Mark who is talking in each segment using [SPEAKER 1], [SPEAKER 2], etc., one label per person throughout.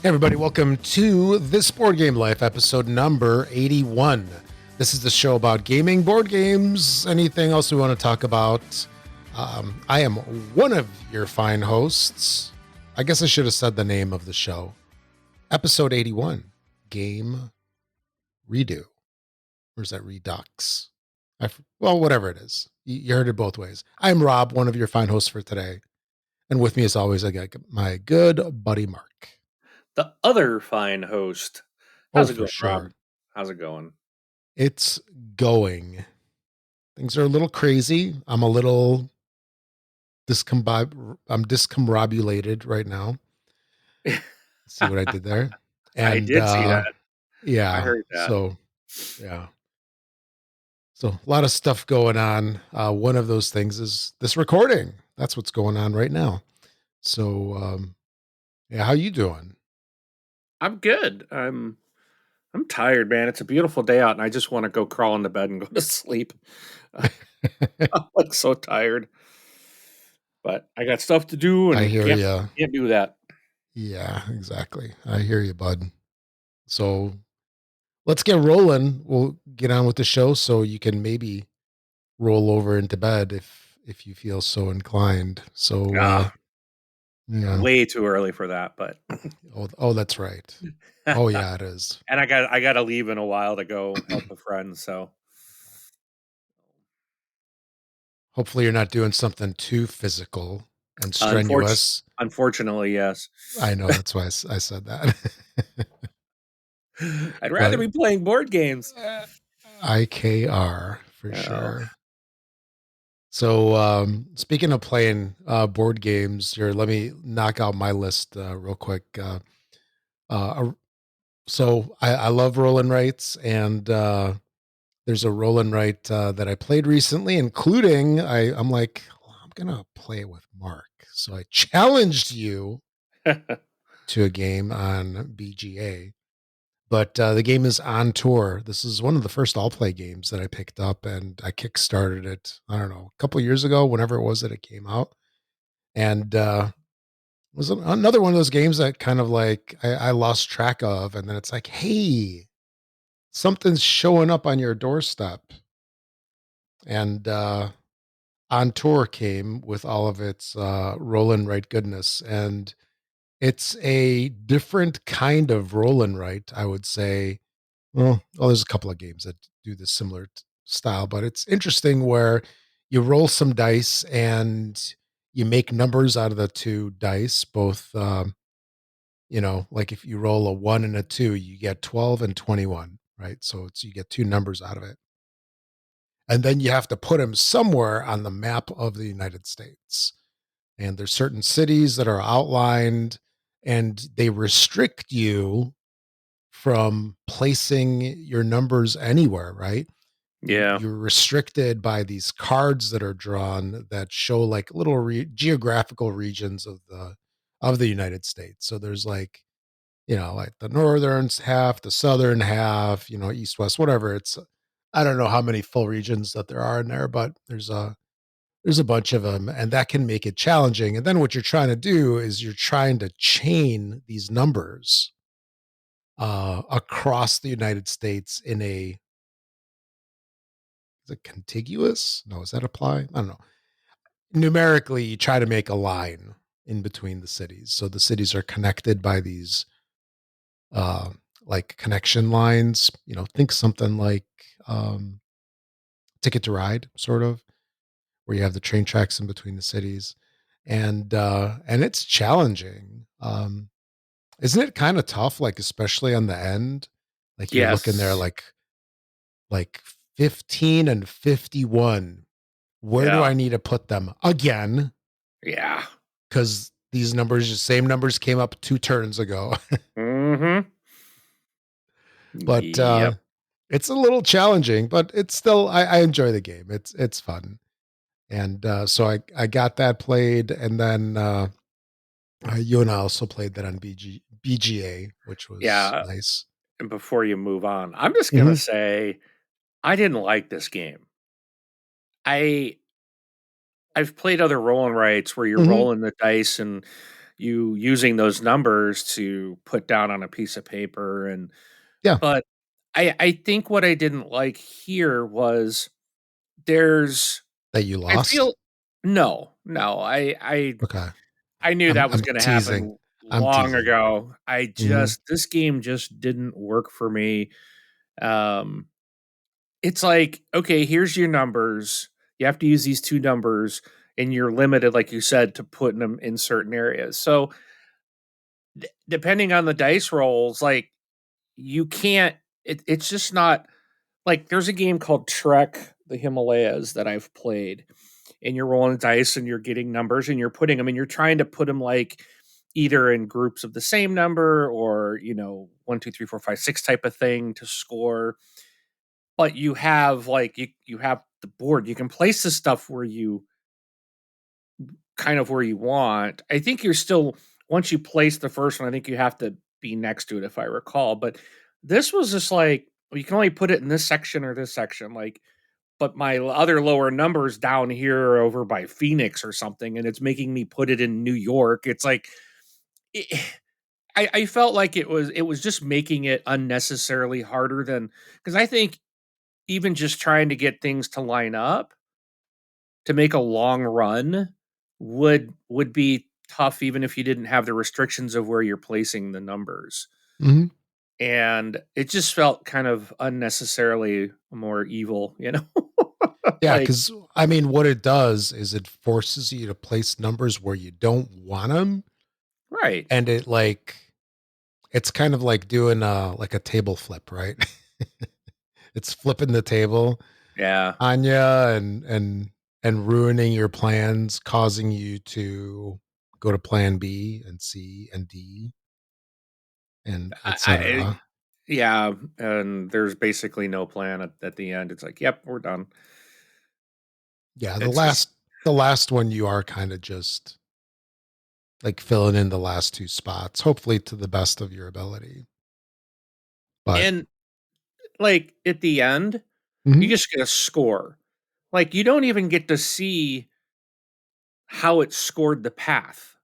[SPEAKER 1] Hey everybody, welcome to This Board Game Life, episode number 81. This is the show about gaming, board games, anything else we want to talk about. I am one of your fine hosts. I guess I should have said the name of the show. Episode 81, Game Redo. Or is that Redux? Well, whatever it is. You heard it both ways. I'm Rob, one of your fine hosts for today. And with me, as always, I got my good buddy, Mark.
[SPEAKER 2] The other fine host. How's it
[SPEAKER 1] for
[SPEAKER 2] going,
[SPEAKER 1] sure.
[SPEAKER 2] Rob? How's it going?
[SPEAKER 1] It's going. Things are a little crazy. I'm a little discombobulated right now. See what I did there? And
[SPEAKER 2] I did see that.
[SPEAKER 1] Yeah.
[SPEAKER 2] I heard that.
[SPEAKER 1] So a lot of stuff going on. One of those things is this recording. That's what's going on right now. So how you doing?
[SPEAKER 2] I'm good. I'm tired, man. It's a beautiful day out, and I just want to go crawl into bed and go to sleep. I'm like so tired, but I got stuff to do, and
[SPEAKER 1] I hear you.
[SPEAKER 2] Can't do that.
[SPEAKER 1] Yeah, exactly. I hear you, bud. So let's get rolling. We'll get on with the show so you can maybe roll over into bed if you feel so inclined. So
[SPEAKER 2] Way too early for that, but
[SPEAKER 1] oh that's right. Oh yeah, it is.
[SPEAKER 2] And I got to leave in a while to go help a friend, so
[SPEAKER 1] Hopefully you're not doing something too physical and strenuous.
[SPEAKER 2] Unfortunately, yes.
[SPEAKER 1] I know, that's why I said that.
[SPEAKER 2] I'd rather be playing board games.
[SPEAKER 1] IKR for sure. So speaking of playing board games, here, let me knock out my list real quick. So I love roll and writes, and there's a roll and write that I played recently, including I'm like, I'm gonna play it with Mark. So I challenged you to a game on BGA. But the game is On Tour. This is one of the first All Play games that I picked up, and I kickstarted it, I don't know, a couple years ago, whenever it was that it came out. And it was another one of those games that kind of like I lost track of. And then it's like, hey, something's showing up on your doorstep. And On Tour came with all of its roll and write goodness. And it's a different kind of roll and write, I would say. Well, there's a couple of games that do this similar style, but it's interesting where you roll some dice and you make numbers out of the two dice, both, like if you roll a 1 and a 2, you get 12 and 21, right? So you get two numbers out of it. And then you have to put them somewhere on the map of the United States. And there's certain cities that are outlined, and they restrict you from placing your numbers anywhere, right?
[SPEAKER 2] Yeah.
[SPEAKER 1] You're restricted by these cards that are drawn that show like little geographical regions of the United States. So there's like, like the northern half, the southern half, east, west, whatever. I don't know how many full regions that there are in there, but there's a bunch of them, and that can make it challenging. And then what you're trying to do is you're trying to chain these numbers across the United States in is it contiguous? No, does that apply? I don't know. Numerically, you try to make a line in between the cities. So the cities are connected by these like connection lines, think something like Ticket to Ride, sort of, where you have the train tracks in between the cities. And it's challenging. Isn't it kind of tough, like especially on the end? Like you're looking there like 15 and 51. Where do I need to put them again?
[SPEAKER 2] Yeah.
[SPEAKER 1] Because these numbers, the same numbers came up 2 turns ago.
[SPEAKER 2] Mm-hmm.
[SPEAKER 1] But it's a little challenging, but it's still, I enjoy the game. It's fun. And so I got that played. And then you and I also played that on BGA, which was nice.
[SPEAKER 2] And before you move on, I'm just going to say, I didn't like this game. I've played other roll and writes where you're rolling the dice and you using those numbers to put down on a piece of paper. And
[SPEAKER 1] Yeah.
[SPEAKER 2] but I think what I didn't like here was there's
[SPEAKER 1] That you
[SPEAKER 2] I
[SPEAKER 1] lost?
[SPEAKER 2] feel no, no,
[SPEAKER 1] Okay.
[SPEAKER 2] I knew that was
[SPEAKER 1] I'm
[SPEAKER 2] gonna
[SPEAKER 1] teasing.
[SPEAKER 2] happen
[SPEAKER 1] I'm
[SPEAKER 2] long
[SPEAKER 1] teasing.
[SPEAKER 2] ago.
[SPEAKER 1] Mhm.
[SPEAKER 2] This game just didn't work for me. Um, it's like, okay, here's your numbers. You have to use these 2 numbers, and you're limited, like you said, to putting them in certain areas. So, depending on the dice rolls, like, you can't it's just not like, there's a game called Trek: The Himalayas that I've played, and you're rolling dice and you're getting numbers and you're putting them and you're trying to put them like either in groups of the same number or 1 2 3 4 5 6 type of thing to score. But you have like you have the board, you can place the stuff where you kind of where you want. I think you're still, once you place the first one, I think you have to be next to it if I recall. But this was just like, well, you can only put it in this section or this section, like, but my other lower numbers down here over by Phoenix or something, and it's making me put it in New York. It's like it, I felt like it was just making it unnecessarily harder than, because I think even just trying to get things to line up to make a long run would be tough even if you didn't have the restrictions of where you're placing the numbers.
[SPEAKER 1] Mhm.
[SPEAKER 2] And it just felt kind of unnecessarily more evil, you know?
[SPEAKER 1] Yeah,
[SPEAKER 2] Like,
[SPEAKER 1] because I mean, what it does is it forces you to place numbers where you don't want them,
[SPEAKER 2] right.
[SPEAKER 1] and it's kind of like doing like a table flip, right? It's flipping the table
[SPEAKER 2] Yeah.
[SPEAKER 1] on you and ruining your plans, causing you to go to plan B and C and D and
[SPEAKER 2] I
[SPEAKER 1] etcetera.
[SPEAKER 2] yeah, and there's basically no plan at the end. It's like, "Yep, we're done."
[SPEAKER 1] Yeah,
[SPEAKER 2] It's just
[SPEAKER 1] the last one you are kinda just, like, filling in the last 2 spots, hopefully to the best of your ability. But
[SPEAKER 2] and, like, at the end, you
[SPEAKER 1] mhm.
[SPEAKER 2] just get a score. Like, you don't even get to see how it scored the path.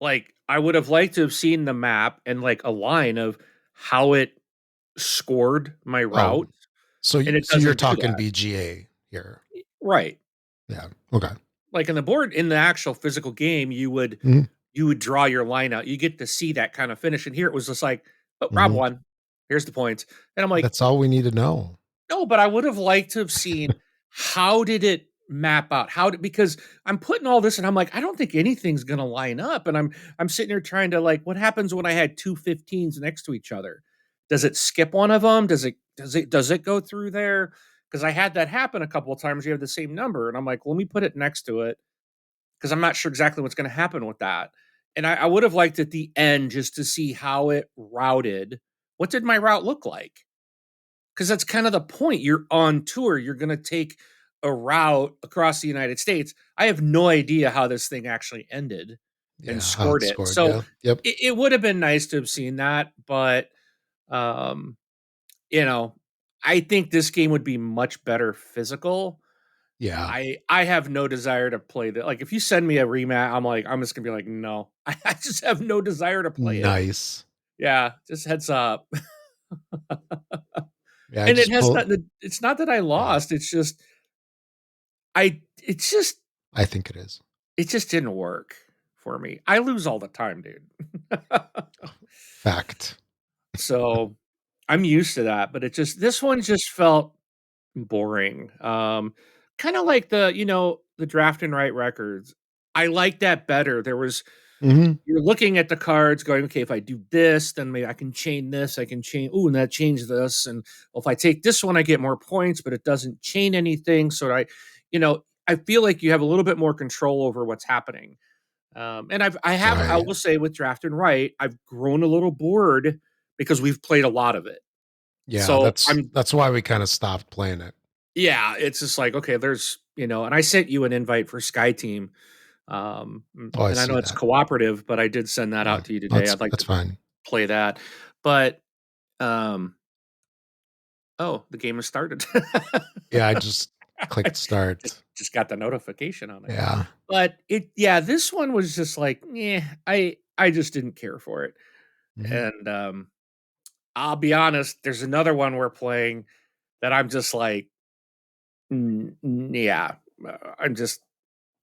[SPEAKER 2] Like, I would have liked to have seen the map and, like, a line of how it scored my
[SPEAKER 1] Oh,
[SPEAKER 2] route, and it
[SPEAKER 1] so you're
[SPEAKER 2] doesn't do
[SPEAKER 1] talking
[SPEAKER 2] that.
[SPEAKER 1] VGA here.
[SPEAKER 2] Right.
[SPEAKER 1] Yeah, okay.
[SPEAKER 2] Like, in the board in the actual physical game,
[SPEAKER 1] Mhm,
[SPEAKER 2] you would draw your line out. You get to see that kind of finish, and here it was just like, "Oh, Rob
[SPEAKER 1] mhm.
[SPEAKER 2] won. Here's the points." And I'm like,
[SPEAKER 1] That's all we need to know.
[SPEAKER 2] "No, but I would have liked to have seen how did it map out? How did, because I'm putting all this and I'm like, I don't think anything's gonna line up." And I'm sitting here trying to like, what happens when I had 2 15s next to each other? Does it skip one of them? Does it go through there? Because I had that happen a couple of times. You have the same number, and I'm like, well, let me put it next to it because I'm not sure exactly what's going to happen with that. And I would have liked at the end just to see how it routed. What did my route look like? Because that's kind of the point. You're on tour. You're going to take a route across the United States. I have no idea how this thing actually ended and
[SPEAKER 1] Yeah, how it
[SPEAKER 2] scored it.
[SPEAKER 1] scored,
[SPEAKER 2] So
[SPEAKER 1] yeah, yep.
[SPEAKER 2] it would have been nice to have seen that, but um, you know, I think this game would be much better physical.
[SPEAKER 1] Yeah,
[SPEAKER 2] I have no desire to play that. Like, if you send me a rematch, I'm just gonna be like, no. I just have no desire to play it.
[SPEAKER 1] nice.
[SPEAKER 2] Yeah, just heads up.
[SPEAKER 1] Yeah, I
[SPEAKER 2] And it
[SPEAKER 1] just
[SPEAKER 2] has
[SPEAKER 1] pulled.
[SPEAKER 2] nothing to, it's not that I
[SPEAKER 1] Yeah,
[SPEAKER 2] lost, it's just it's just
[SPEAKER 1] I think it is.
[SPEAKER 2] it just didn't work for me. I lose all the time, dude.
[SPEAKER 1] Fact.
[SPEAKER 2] So, I'm used to that, but it just, this one just felt boring. Kinda like the draft and write records. I like that better. There was
[SPEAKER 1] Mhm.
[SPEAKER 2] You're looking at the cards going, "Okay, if I do this, then maybe I can chain this, I can chain, ooh, and that changed this, and well, if I take this one, I get more points, but it doesn't chain anything." So I feel like you have a little bit more control over what's happening. And I
[SPEAKER 1] Right.
[SPEAKER 2] will say with draft and write, I've grown a little bored because we've played a lot of it.
[SPEAKER 1] Yeah,
[SPEAKER 2] So I'm
[SPEAKER 1] that's why we kinda stopped playing it.
[SPEAKER 2] yeah, it's just like, okay, and I sent you an invite for Sky Team.
[SPEAKER 1] Oh, I
[SPEAKER 2] And I know
[SPEAKER 1] see
[SPEAKER 2] it's
[SPEAKER 1] that.
[SPEAKER 2] cooperative, but I did send that
[SPEAKER 1] Yeah,
[SPEAKER 2] out to you today. I'd like
[SPEAKER 1] that's
[SPEAKER 2] to
[SPEAKER 1] fine.
[SPEAKER 2] play that. But, um oh, the game has started.
[SPEAKER 1] Yeah, I just Clicked
[SPEAKER 2] just
[SPEAKER 1] start.
[SPEAKER 2] just got the notification on it.
[SPEAKER 1] Yeah.
[SPEAKER 2] But yeah, this one was just like, yeah, I just didn't care for it.
[SPEAKER 1] Mhm.
[SPEAKER 2] And I'll be honest, there's another one we're playing that I'm just like, yeah, I'm just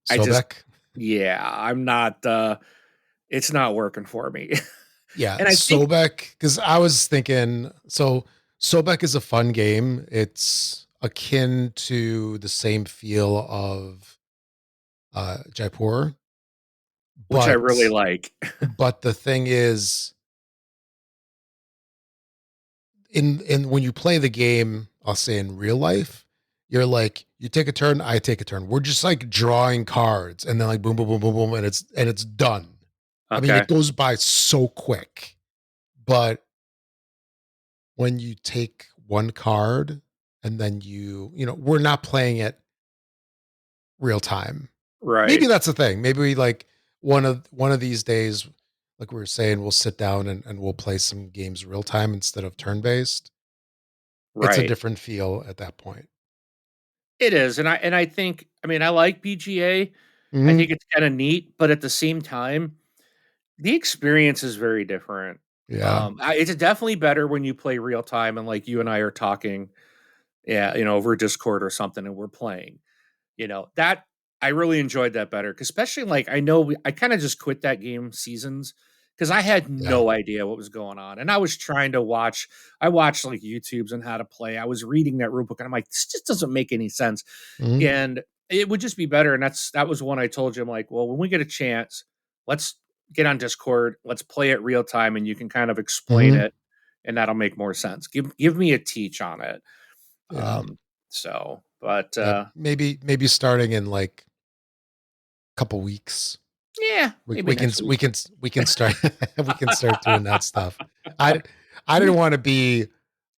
[SPEAKER 2] I just
[SPEAKER 1] Sobek?
[SPEAKER 2] yeah, I'm not it's not working for me.
[SPEAKER 1] Yeah,
[SPEAKER 2] And I think
[SPEAKER 1] Sobek, because I was thinking, so Sobek is a fun game. It's akin to the same feel of Jaipur,
[SPEAKER 2] which I really
[SPEAKER 1] but
[SPEAKER 2] like.
[SPEAKER 1] the thing is, in when you play the game, I'll say in real life, you're like, you take a turn, I take a turn. We're just like drawing cards, and then like boom, boom, boom, boom, boom, and it's done. I mean,
[SPEAKER 2] Okay.
[SPEAKER 1] it goes by so quick, but when you take one card and then we're not playing it real time. Maybe
[SPEAKER 2] Right.
[SPEAKER 1] that's the thing. Maybe we like one of these days, like we were saying, we'll sit down and we'll play some games real time instead of turn based. It's a
[SPEAKER 2] Right.
[SPEAKER 1] different feel at that point.
[SPEAKER 2] It is, and I think I mean, I like BGA. I
[SPEAKER 1] Mhm.
[SPEAKER 2] think it's kinda neat, but at the same time, the experience is very different.
[SPEAKER 1] Yeah.
[SPEAKER 2] It's definitely better when you play real time and, like, you and I are talking, yeah, over Discord or something, and we're playing. That I really enjoyed that better, 'cause especially, like, I know I kinda just quit that game seasons because I had
[SPEAKER 1] Yeah.
[SPEAKER 2] no idea what was going on, and I was trying to I watched, like, YouTubes on how to play. I was reading that rule book, and I'm like, "This just doesn't make any sense."
[SPEAKER 1] Mhm.
[SPEAKER 2] And it would just be better, and that was one I told you, I'm like, "Well, when we get a chance, let's get on Discord, let's play it real time, and you can kind of explain
[SPEAKER 1] Mhm.
[SPEAKER 2] it, and that'll make more sense. Give me a teach on it."
[SPEAKER 1] Yeah.
[SPEAKER 2] But,
[SPEAKER 1] Yeah. Maybe starting in like a couple weeks.
[SPEAKER 2] yeah,
[SPEAKER 1] We
[SPEAKER 2] maybe
[SPEAKER 1] we can
[SPEAKER 2] next week.
[SPEAKER 1] we can start we can start doing that stuff. I I didn't want to be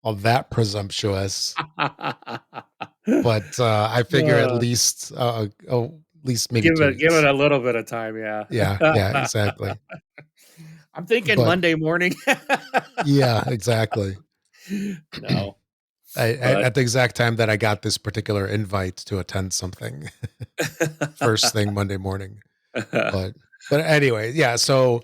[SPEAKER 1] all that presumptuous, but I figure
[SPEAKER 2] Uh,
[SPEAKER 1] at least maybe 2
[SPEAKER 2] give it
[SPEAKER 1] weeks.
[SPEAKER 2] a little bit of time, yeah.
[SPEAKER 1] Yeah, yeah, exactly.
[SPEAKER 2] I'm thinking
[SPEAKER 1] But
[SPEAKER 2] Monday morning.
[SPEAKER 1] yeah, exactly.
[SPEAKER 2] No, but
[SPEAKER 1] At the exact time that I got this particular invite to attend something, first thing Monday morning. But anyway, yeah. So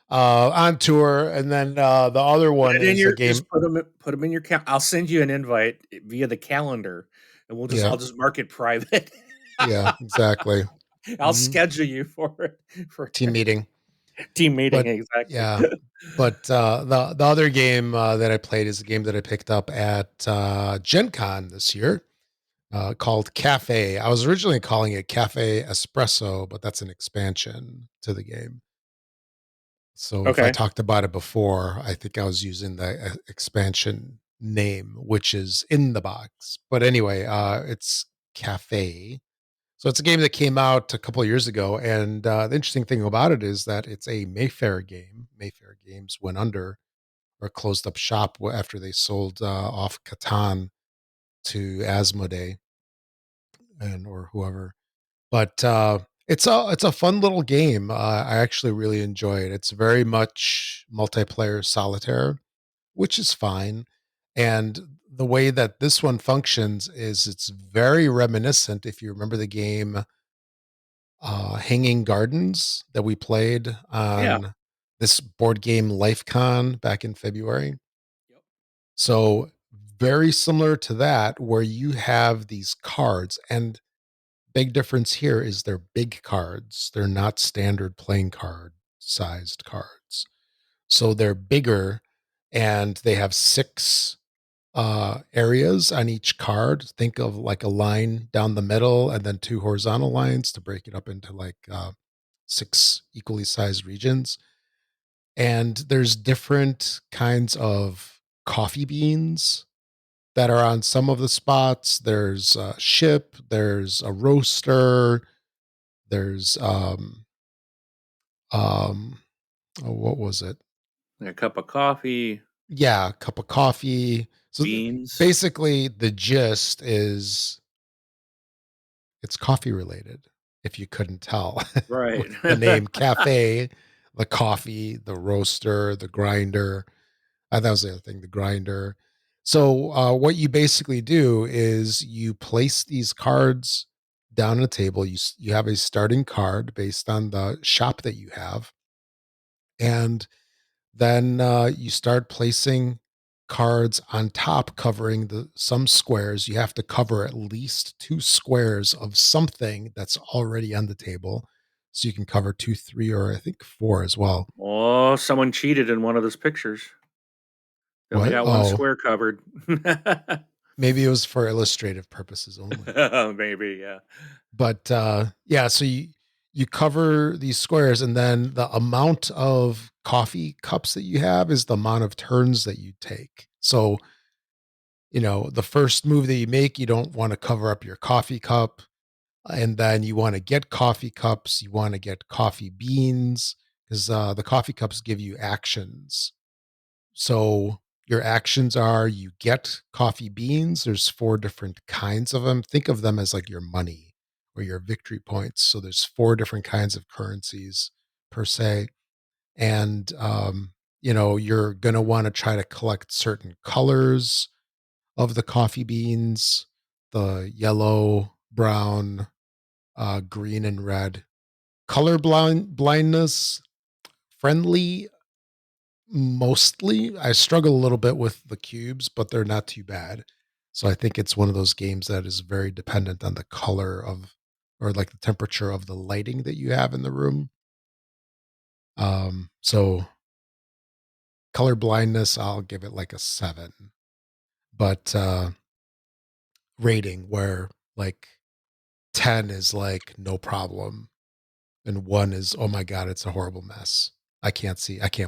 [SPEAKER 1] on tour, and then the other
[SPEAKER 2] put
[SPEAKER 1] one
[SPEAKER 2] it in
[SPEAKER 1] is a
[SPEAKER 2] your just
[SPEAKER 1] game.
[SPEAKER 2] put them in your I'll send you an invite via the calendar, and
[SPEAKER 1] Yeah,
[SPEAKER 2] I'll just mark it private.
[SPEAKER 1] yeah, exactly.
[SPEAKER 2] I'll
[SPEAKER 1] Mhm.
[SPEAKER 2] schedule you for it for
[SPEAKER 1] Team meeting.
[SPEAKER 2] team meeting,
[SPEAKER 1] But
[SPEAKER 2] exactly.
[SPEAKER 1] yeah, but the other game that I played is a game that I picked up at Gen Con this year, called Cafe. I was originally calling it Cafe Espresso, but that's an expansion to the game. So if I
[SPEAKER 2] Okay,
[SPEAKER 1] talked about it before, I think I was using the expansion name, which is in the box. But anyway, it's Cafe. So it's a game that came out a couple of years ago, and the interesting thing about it is that it's a Mayfair game. Mayfair Games went under or closed up shop after they sold off Catan to Asmodee and or whoever. But it's a fun little game. I actually really enjoy it. It's very much multiplayer solitaire, which is fine. And the way that this one functions is it's very reminiscent. If you remember the game Hanging Gardens that we played
[SPEAKER 2] yeah.
[SPEAKER 1] on this board game LifeCon back in February.
[SPEAKER 2] Yep.
[SPEAKER 1] So very similar to that, where you have these cards, and big difference here is they're big cards. They're not standard playing card sized cards. So they're bigger, and they have six areas on each card. Think of like a line down the middle and then two horizontal lines to break it up into like six equally sized regions. And there's different kinds of coffee beans that are on some of the spots. There's a ship, there's a roaster, there's um oh, what was it?
[SPEAKER 2] A cup of coffee,
[SPEAKER 1] Yeah, a cup of coffee. So
[SPEAKER 2] beans.
[SPEAKER 1] basically the gist is it's coffee related, if you couldn't tell,
[SPEAKER 2] Right.
[SPEAKER 1] with the name cafe, the coffee, the roaster, the grinder. That was the other thing, the grinder. So what you basically do is you place these cards down on a table. You have a starting card based on the shop that you have, and then you start placing cards on top, covering the some squares. You have to cover at least two squares of something that's already on the table, so you can cover two, three, or I think four as well.
[SPEAKER 2] Oh, someone cheated in one of those pictures. They only
[SPEAKER 1] What?
[SPEAKER 2] got one
[SPEAKER 1] Oh,
[SPEAKER 2] square covered.
[SPEAKER 1] maybe it was for illustrative purposes only.
[SPEAKER 2] Maybe, yeah.
[SPEAKER 1] But yeah, so you cover these squares, and then the amount of coffee cups that you have is the amount of turns that you take. So the first move that you make, you don't want to cover up your coffee cup, and then you want to get coffee cups, you want to get coffee beans, because the coffee cups give you actions. So your actions are you get coffee beans. There's four different kinds of them. Think of them as like your money or your victory points. So there's four different kinds of currencies per se. And you're gonna want to try to collect certain colors of the coffee beans, the yellow, brown, green, and red. Color blindness friendly mostly. I struggle a little bit with the cubes, but they're not too bad. So I think it's one of those games that is very dependent on the color of or like the temperature of the lighting that you have in the room. So color blindness, I'll give it like a 7. But rating where like 10 is like no problem and 1 is oh my god, it's a horrible mess. I can't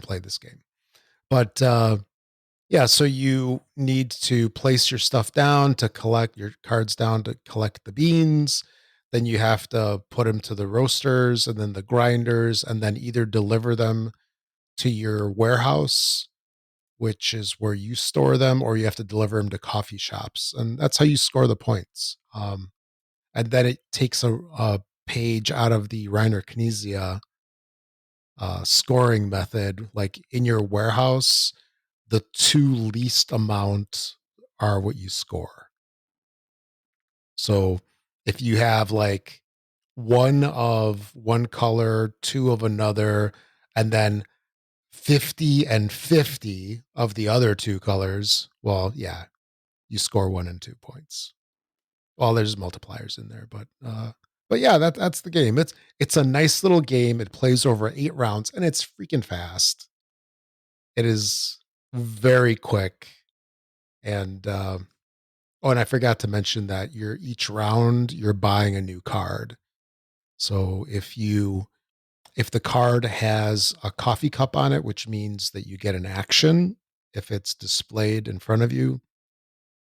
[SPEAKER 1] play this game. But yeah, so you need to place your stuff down to collect your cards down to collect the beans. Then you have to put them to the roasters and then the grinders, and then either deliver them to your warehouse, which is where you store them, or you have to deliver them to coffee shops. And that's how you score the points. And then it takes a page out of the Reiner Knizia scoring method. Like in your warehouse, the two least amount are what you score. So if you have like one of one color, two of another, and then 50 and 50 of the other two colors, well, yeah, you score 1 and 2 points. Well, there's multipliers in there, but yeah, that's the game. It's a nice little game. It plays over 8 rounds and it's freaking fast. It is very quick. And oh, and I forgot to mention that you're each round you're buying a new card. So if the card has a coffee cup on it, which means that you get an action if it's displayed in front of you,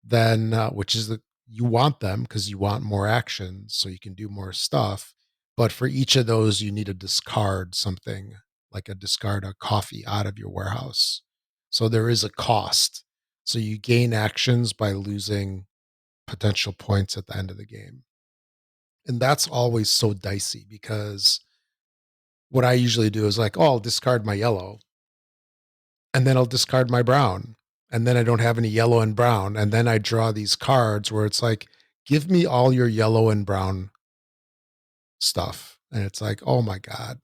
[SPEAKER 1] then which is the you want them because you want more actions so you can do more stuff. But for each of those, you need to discard something like discard a coffee out of your warehouse. So there is a cost. So you gain actions by losing potential points at the end of the game. And that's always so dicey because what I usually do is like, oh, I'll discard my yellow and then I'll discard my brown. And then I don't have any yellow and brown. And then I draw these cards where it's like, give me all your yellow and brown stuff. And it's like, oh my God,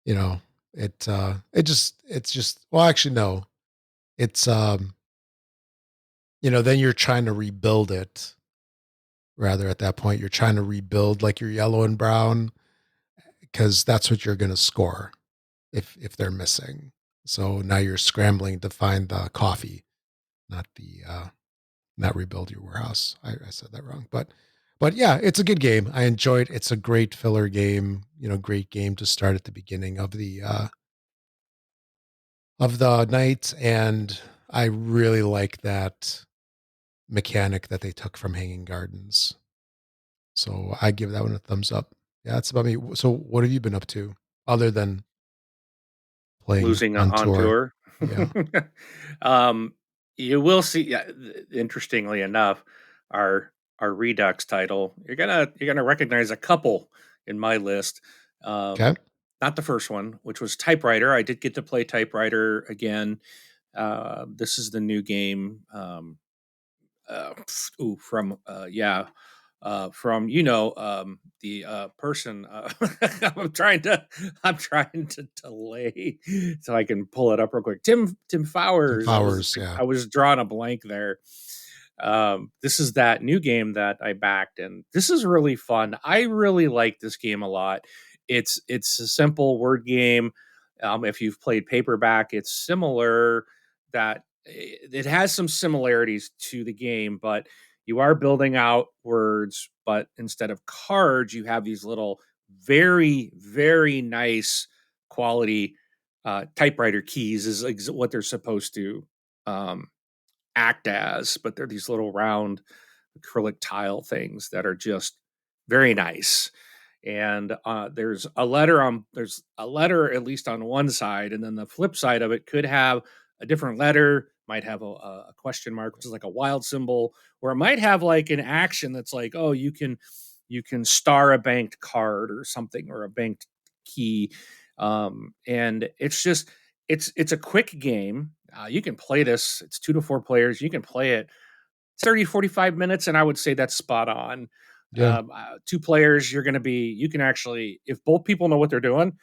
[SPEAKER 1] you know, it's just, well, actually, no, it's, then you're trying to rebuild it rather at that point. You're trying to rebuild like your yellow and brown because that's what you're going to score if they're missing. So now you're scrambling to find the coffee, not the not rebuild your warehouse. I said that wrong, but yeah, it's a good game. I enjoyed. It's a great filler game. Great game to start at the beginning of the night, and I really like that mechanic that they took from Hanging Gardens. So I give that one a thumbs up. Yeah, that's about me. So what have you been up to other than playing
[SPEAKER 2] Losing
[SPEAKER 1] on
[SPEAKER 2] on
[SPEAKER 1] tour?
[SPEAKER 2] tour.
[SPEAKER 1] Yeah.
[SPEAKER 2] Um, you will see, yeah, interestingly enough, our our Redux title, you're gonna recognize a couple in my list.
[SPEAKER 1] Okay.
[SPEAKER 2] Not the first one, which was Typewriter. I did get to play Typewriter again. This is the new game. From from the person. I'm trying to delay so I can pull it up real quick. Tim
[SPEAKER 1] Tim
[SPEAKER 2] Fowers.
[SPEAKER 1] Powers, yeah.
[SPEAKER 2] I was drawing a blank there. This is that new game that I backed, and this is really fun. I really like this game a lot. It's a simple word game. If you've played Paperback, it's similar. That it has some similarities to the game, but you are building out words. But instead of cards, you have these little very nice quality typewriter keys. Is what they're supposed to um, act as, but they're these little round acrylic tile things that are just very nice. And there's a letter at least on one side, and then the flip side of it could have a different letter, might have a question mark, which is like a wild symbol, or it might have like an action that's like, oh, you can star a banked card or something, or a banked key. And it's a quick game. You can play this. It's 2 to 4 players. You can play it 30-45 minutes, and I would say that's spot on.
[SPEAKER 1] Yeah.
[SPEAKER 2] 2 players, you can actually, if both people know what they're doing,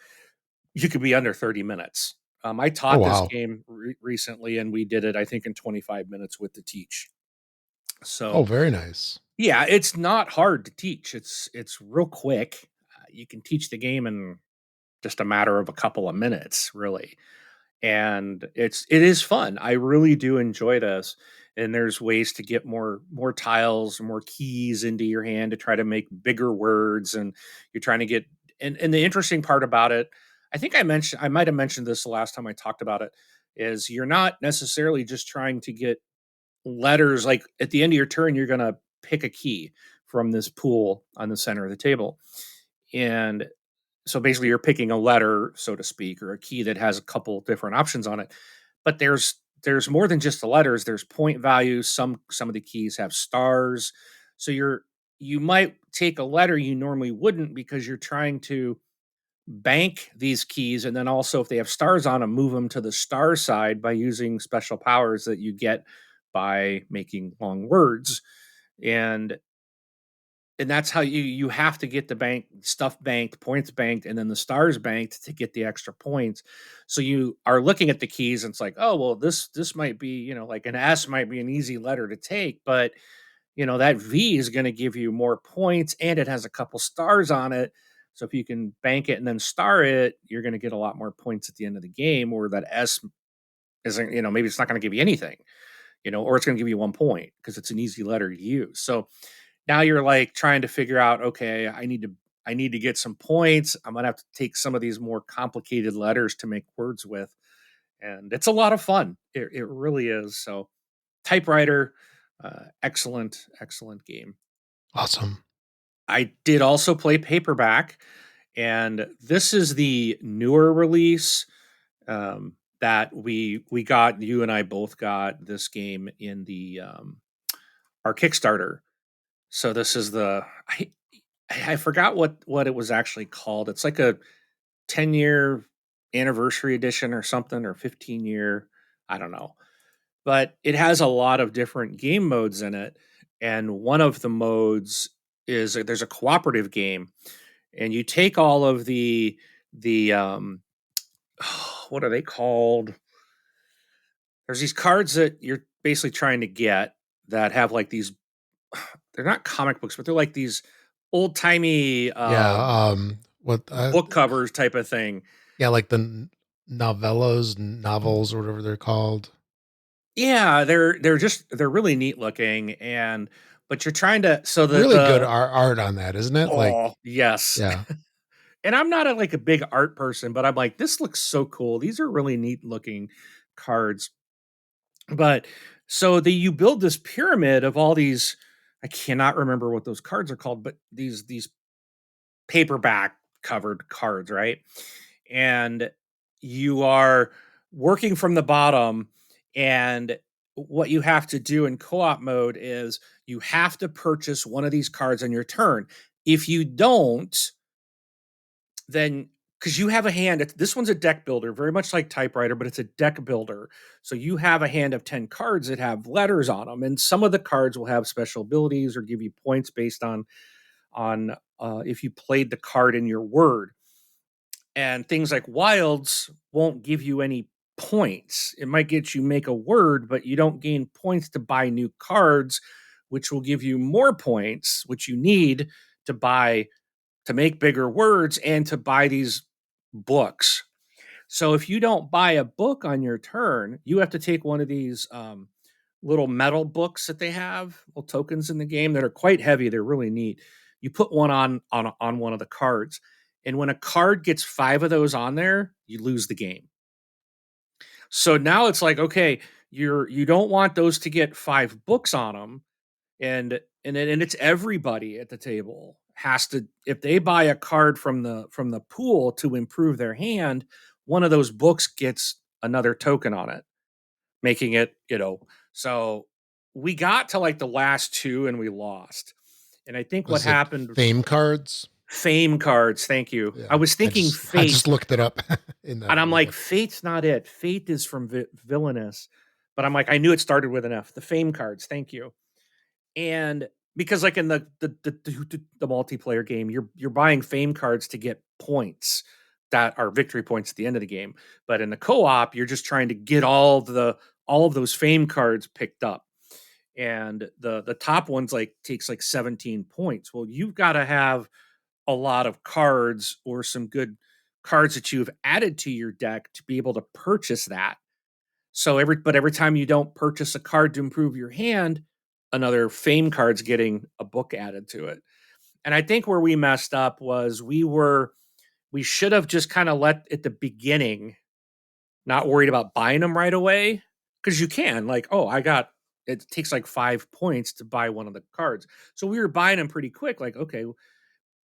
[SPEAKER 2] you could be under 30 minutes. I
[SPEAKER 1] Oh,
[SPEAKER 2] taught this
[SPEAKER 1] wow.
[SPEAKER 2] game recently, and we did it, I think, in 25 minutes with the teach.
[SPEAKER 1] Oh,
[SPEAKER 2] So
[SPEAKER 1] very nice.
[SPEAKER 2] yeah, it's not hard to teach. It's real quick. You can teach the game in just a matter of a couple of minutes, really. And it is fun. I really do enjoy this. And there's ways to get more tiles, more keys into your hand to try to make bigger words. And you're trying to get and the interesting part about it, I might have mentioned this the last time I talked about it, is you're not necessarily just trying to get letters. Like at the end of your turn, you're gonna pick a key from this pool on the center of the table. And so basically you're picking a letter, so to speak, or a key that has a couple different options on it. But there's more than just the letters. There's point values. Some of the keys have stars. So you might take a letter you normally wouldn't, because you're trying to bank these keys, and then also if they have stars on them, move them to the star side by using special powers that you get by making long words. And and that's how you have to get the bank stuff banked, points banked, and then the stars banked to get the extra points. So you are looking at the keys, and it's like, oh well, this might be, like an S might be an easy letter to take, but that V is going to give you more points, and it has a couple stars on it. So if you can bank it and then star it, you're going to get a lot more points at the end of the game. Or that S isn't, maybe it's not going to give you anything, or it's going to give you 1 point because it's an easy letter to use. So now you're like trying to figure out, okay, I need to get some points. I'm gonna have to take some of these more complicated letters to make words with, and it's a lot of fun. It really is. So Typewriter, excellent game.
[SPEAKER 1] Awesome.
[SPEAKER 2] I did also play Paperback, and this is the newer release. That we got. You and I both got this game in the our Kickstarter. So this is I forgot what it was actually called. It's like a 10-year anniversary edition or something, or 15-year, I don't know. But it has a lot of different game modes in it, and one of the modes is there's a cooperative game, and you take all of the what are they called? There's these cards that you're basically trying to get that have like these, they're not comic books, but they're like these old-timey
[SPEAKER 1] Yeah. What?
[SPEAKER 2] book covers type of thing.
[SPEAKER 1] Yeah, like the novellas, novels, or whatever they're called.
[SPEAKER 2] Yeah, they're really neat looking, and but you're trying to, so
[SPEAKER 1] Really good
[SPEAKER 2] the
[SPEAKER 1] art on that, isn't it? Like,
[SPEAKER 2] oh yes.
[SPEAKER 1] yeah,
[SPEAKER 2] And I'm not like a big art person, but I'm like, this looks so cool. These are really neat looking cards. But so you build this pyramid of all these, I cannot remember what those cards are called, but these paperback covered cards, right? And you are working from the bottom, and what you have to do in co-op mode is you have to purchase one of these cards on your turn. If you don't, then because you have a hand. This one's a deck builder, very much like Typewriter, but it's a deck builder. So you have a hand of 10 cards that have letters on them, and some of the cards will have special abilities or give you points based on if you played the card in your word. And things like wilds won't give you any points. It might get you make a word, but you don't gain points to buy new cards, which will give you more points, which you need to buy to make bigger words and to buy these books. So if you don't buy a book on your turn, you have to take one of these little metal books that they have, little tokens in the game that are quite heavy. They're really neat. You put one on one of the cards, and when a card gets 5 of those on there, you lose the game. So now it's like, okay, you don't want those to get 5 books on them, and it's everybody at the table has to, if they buy a card from the pool to improve their hand, one of those books gets another token on it, making it, so we got to like the last 2 and we lost. And I think what
[SPEAKER 1] Was it
[SPEAKER 2] happened,
[SPEAKER 1] fame cards?
[SPEAKER 2] fame cards, thank you. I
[SPEAKER 1] Yeah,
[SPEAKER 2] was thinking
[SPEAKER 1] I just
[SPEAKER 2] fate,
[SPEAKER 1] looked it up in
[SPEAKER 2] and
[SPEAKER 1] the
[SPEAKER 2] I'm like,
[SPEAKER 1] book.
[SPEAKER 2] fate's not it. Fate is from villainous, but I'm like, I knew it started with an F. The fame cards, thank you. And because like in the multiplayer game, you're buying fame cards to get points that are victory points at the end of the game. But in the co-op, you're just trying to get all of those fame cards picked up. And the top ones like takes like 17 points. Well, you've got to have a lot of cards or some good cards that you've added to your deck to be able to purchase that. So every time you don't purchase a card to improve your hand, another fame card's getting a book added to it. And I think where we messed up was we should have just kind of let at the beginning, not worried about buying them right away. Because you can, like, oh, it takes like 5 points to buy one of the cards. So we were buying them pretty quick, like, okay,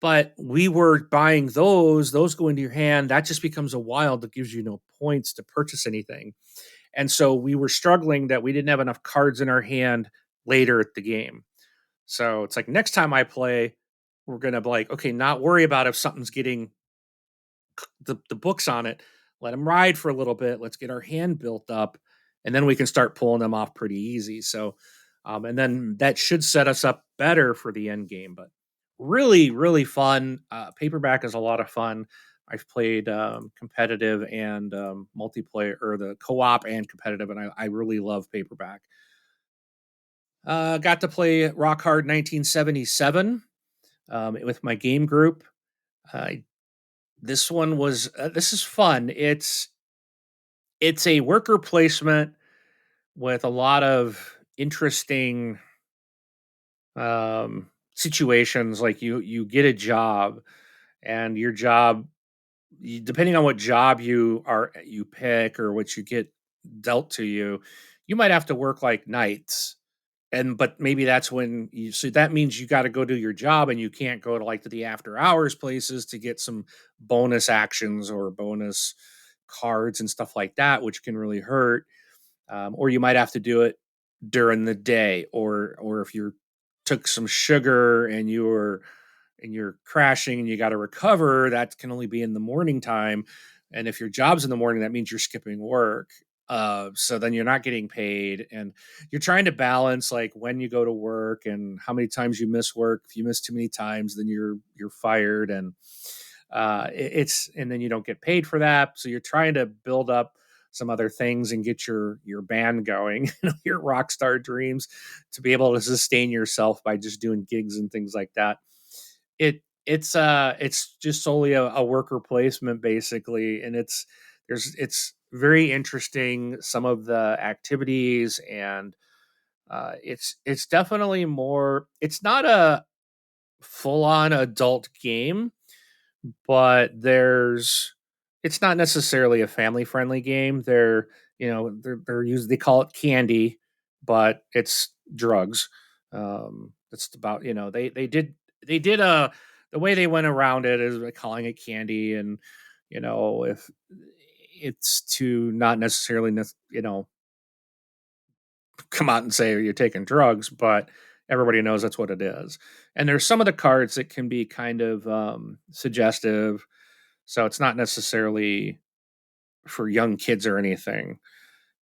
[SPEAKER 2] but we were buying those go into your hand. That just becomes a wild that gives you no points to purchase anything. And so we were struggling that we didn't have enough cards in our hand later at the game. So it's like next time I play, we're gonna be like, okay, not worry about if something's getting the books on it. Let them ride for a little bit. Let's get our hand built up, and then we can start pulling them off pretty easy. So, and then that should set us up better for the end game. But really, really fun. Paperback is a lot of fun. I've played competitive and multiplayer, or the co-op and competitive, and I really love Paperback. Got to play Rock Hard 1977 with my game group. Uh, this is fun. It's a worker placement with a lot of interesting situations. Like you get a job, and your job, depending on what job you pick or what you get dealt to you, you might have to work like nights. And but maybe that's when you, so that means you got to go do your job, and you can't go to like to the after hours places to get some bonus actions or bonus cards and stuff like that, which can really hurt. Or you might have to do it during the day, or if you took some sugar and you're crashing and you got to recover, that can only be in the morning time. And if your job's in the morning, that means you're skipping work. So then you're not getting paid, and you're trying to balance like when you go to work and how many times you miss work. If you miss too many times, then you're fired, and it's and then you don't get paid for that. So you're trying to build up some other things and get your band going, your rock star dreams, to be able to sustain yourself by just doing gigs and things like that. It's just solely a worker placement basically, and it's very interesting, some of the activities, and it's definitely more, it's not a full on adult game, but it's not necessarily a family friendly game. They're used, they call it candy, but it's drugs. It's about, they did a the way they went around it is by calling it candy, and if it's to not necessarily come out and say you're taking drugs, but everybody knows that's what it is. And there's some of the cards that can be kind of suggestive, So it's not necessarily for young kids or anything.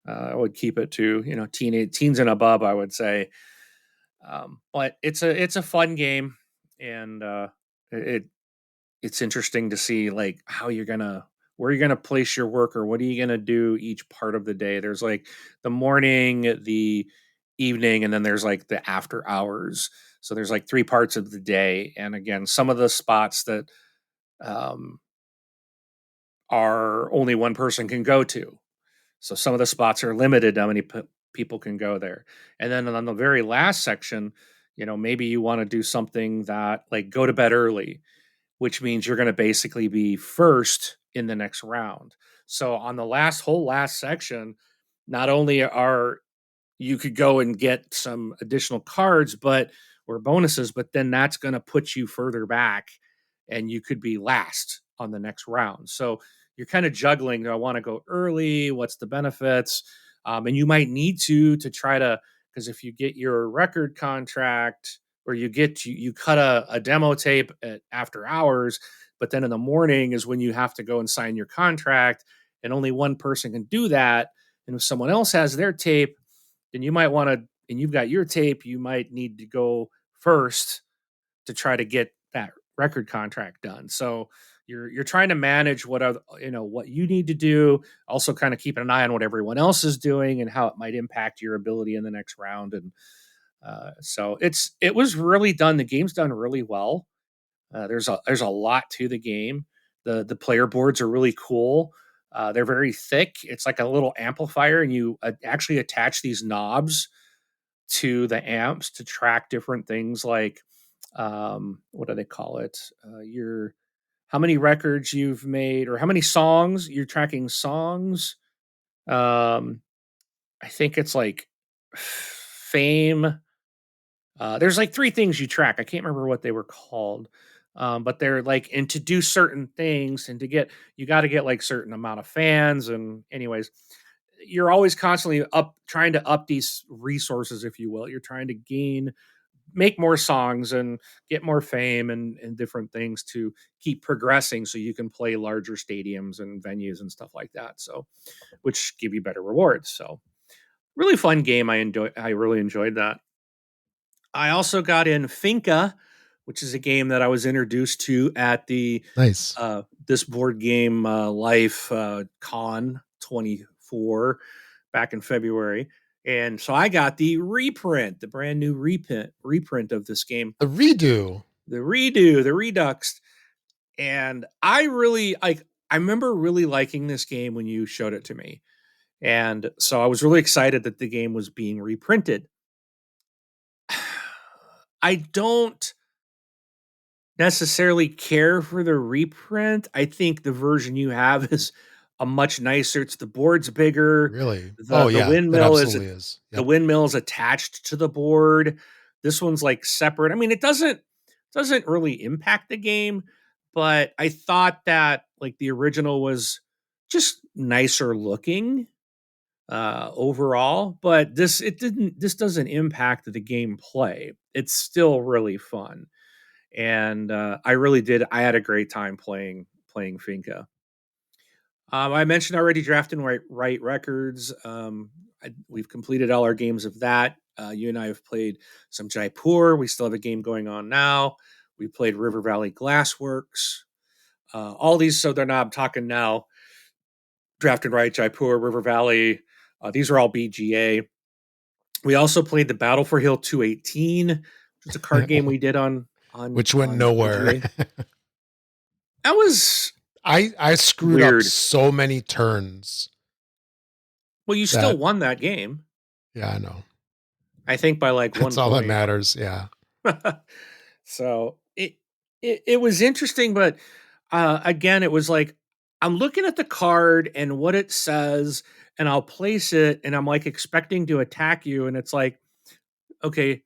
[SPEAKER 2] I would keep it to, teens and above, I would say. But it's a fun game, and it it's interesting to see like how you're gonna where you're gonna place your work, or what are you gonna do each part of the day. There's like the morning, the evening, and then there's like the after hours. So there's like three parts of the day, and again, some of the spots that um, are only one person can go to. So some of the spots are limited how many people can go there. And then on the very last section, maybe you want to do something that like go to bed early, which means you're going to basically be first in the next round. So on the whole last section, not only are you could go and get some additional cards, but or bonuses, but then that's going to put you further back, and you could be last on the next round. So you're kind of juggling. Do I want to go early? What's the benefits? And you might need to try to, because if you get your record contract, or you cut a demo tape at after hours, but then in the morning is when you have to go and sign your contract, and only one person can do that. And if someone else has their tape, then you might want to, and you've got your tape, you might need to go first to try to get that record contract done. So you're trying to manage what you need to do, also kind of keeping an eye on what everyone else is doing and how it might impact your ability in the next round. And so it was really done. The game's done really well. There's a lot to the game. The player boards are really cool. They're very thick. It's like a little amplifier, and you actually attach these knobs to the amps to track different things like what do they call it? Your How many records you've made, or how many songs you're tracking songs. Um, I think it's like fame. There's like three things you track. I can't remember what they were called. But they're like, and to do certain things, and you got to get like certain amount of fans. And anyways, you're always constantly trying to up these resources, if you will. You're trying to make more songs and get more fame, and different things to keep progressing, so you can play larger stadiums and venues and stuff like that. So, which give you better rewards. So, really fun game. I really enjoyed that. I also got in Finca, which is a game that I was introduced to at the
[SPEAKER 1] Nice.
[SPEAKER 2] this board game life con 24 back in February. And so I got the brand new reprint of this game,
[SPEAKER 1] The redo.
[SPEAKER 2] the Redux. And I remember really liking this game when you showed it to me. And so I was really excited that the game was being reprinted. I don't necessarily care for the reprint. I think the version you have is a much nicer. It's the board's bigger.
[SPEAKER 1] Really?
[SPEAKER 2] The
[SPEAKER 1] Oh
[SPEAKER 2] the
[SPEAKER 1] yeah, that
[SPEAKER 2] windmill is
[SPEAKER 1] absolutely is.
[SPEAKER 2] the
[SPEAKER 1] Yep.
[SPEAKER 2] windmill is attached to the board. This one's like separate. I mean, it doesn't really impact the game, but I thought that like the original was just nicer looking overall, but this doesn't impact the gameplay. It's still really fun, and I had a great time playing Finca. I mentioned already drafting right records. We've completed all our games of that. You and I have played some Jaipur. We still have a game going on now. We played Valley Glassworks. All these, so they're not. I'm talking now. Draft and Right, Jaipur, River Valley. These are all BGA. We also played the Battle for Hill 218, which is a card game we did
[SPEAKER 1] Which went
[SPEAKER 2] on
[SPEAKER 1] nowhere.
[SPEAKER 2] BGA. That was
[SPEAKER 1] I screwed up
[SPEAKER 2] weird.
[SPEAKER 1] so many turns
[SPEAKER 2] Well, you still
[SPEAKER 1] that
[SPEAKER 2] won that game.
[SPEAKER 1] yeah, I know.
[SPEAKER 2] I think by like
[SPEAKER 1] That's
[SPEAKER 2] one
[SPEAKER 1] all that
[SPEAKER 2] point.
[SPEAKER 1] matters. Yeah.
[SPEAKER 2] So it was interesting, but again, it was like I'm looking at the card and what it says, and I'll place it, and I'm like expecting to attack you, and it's like, okay,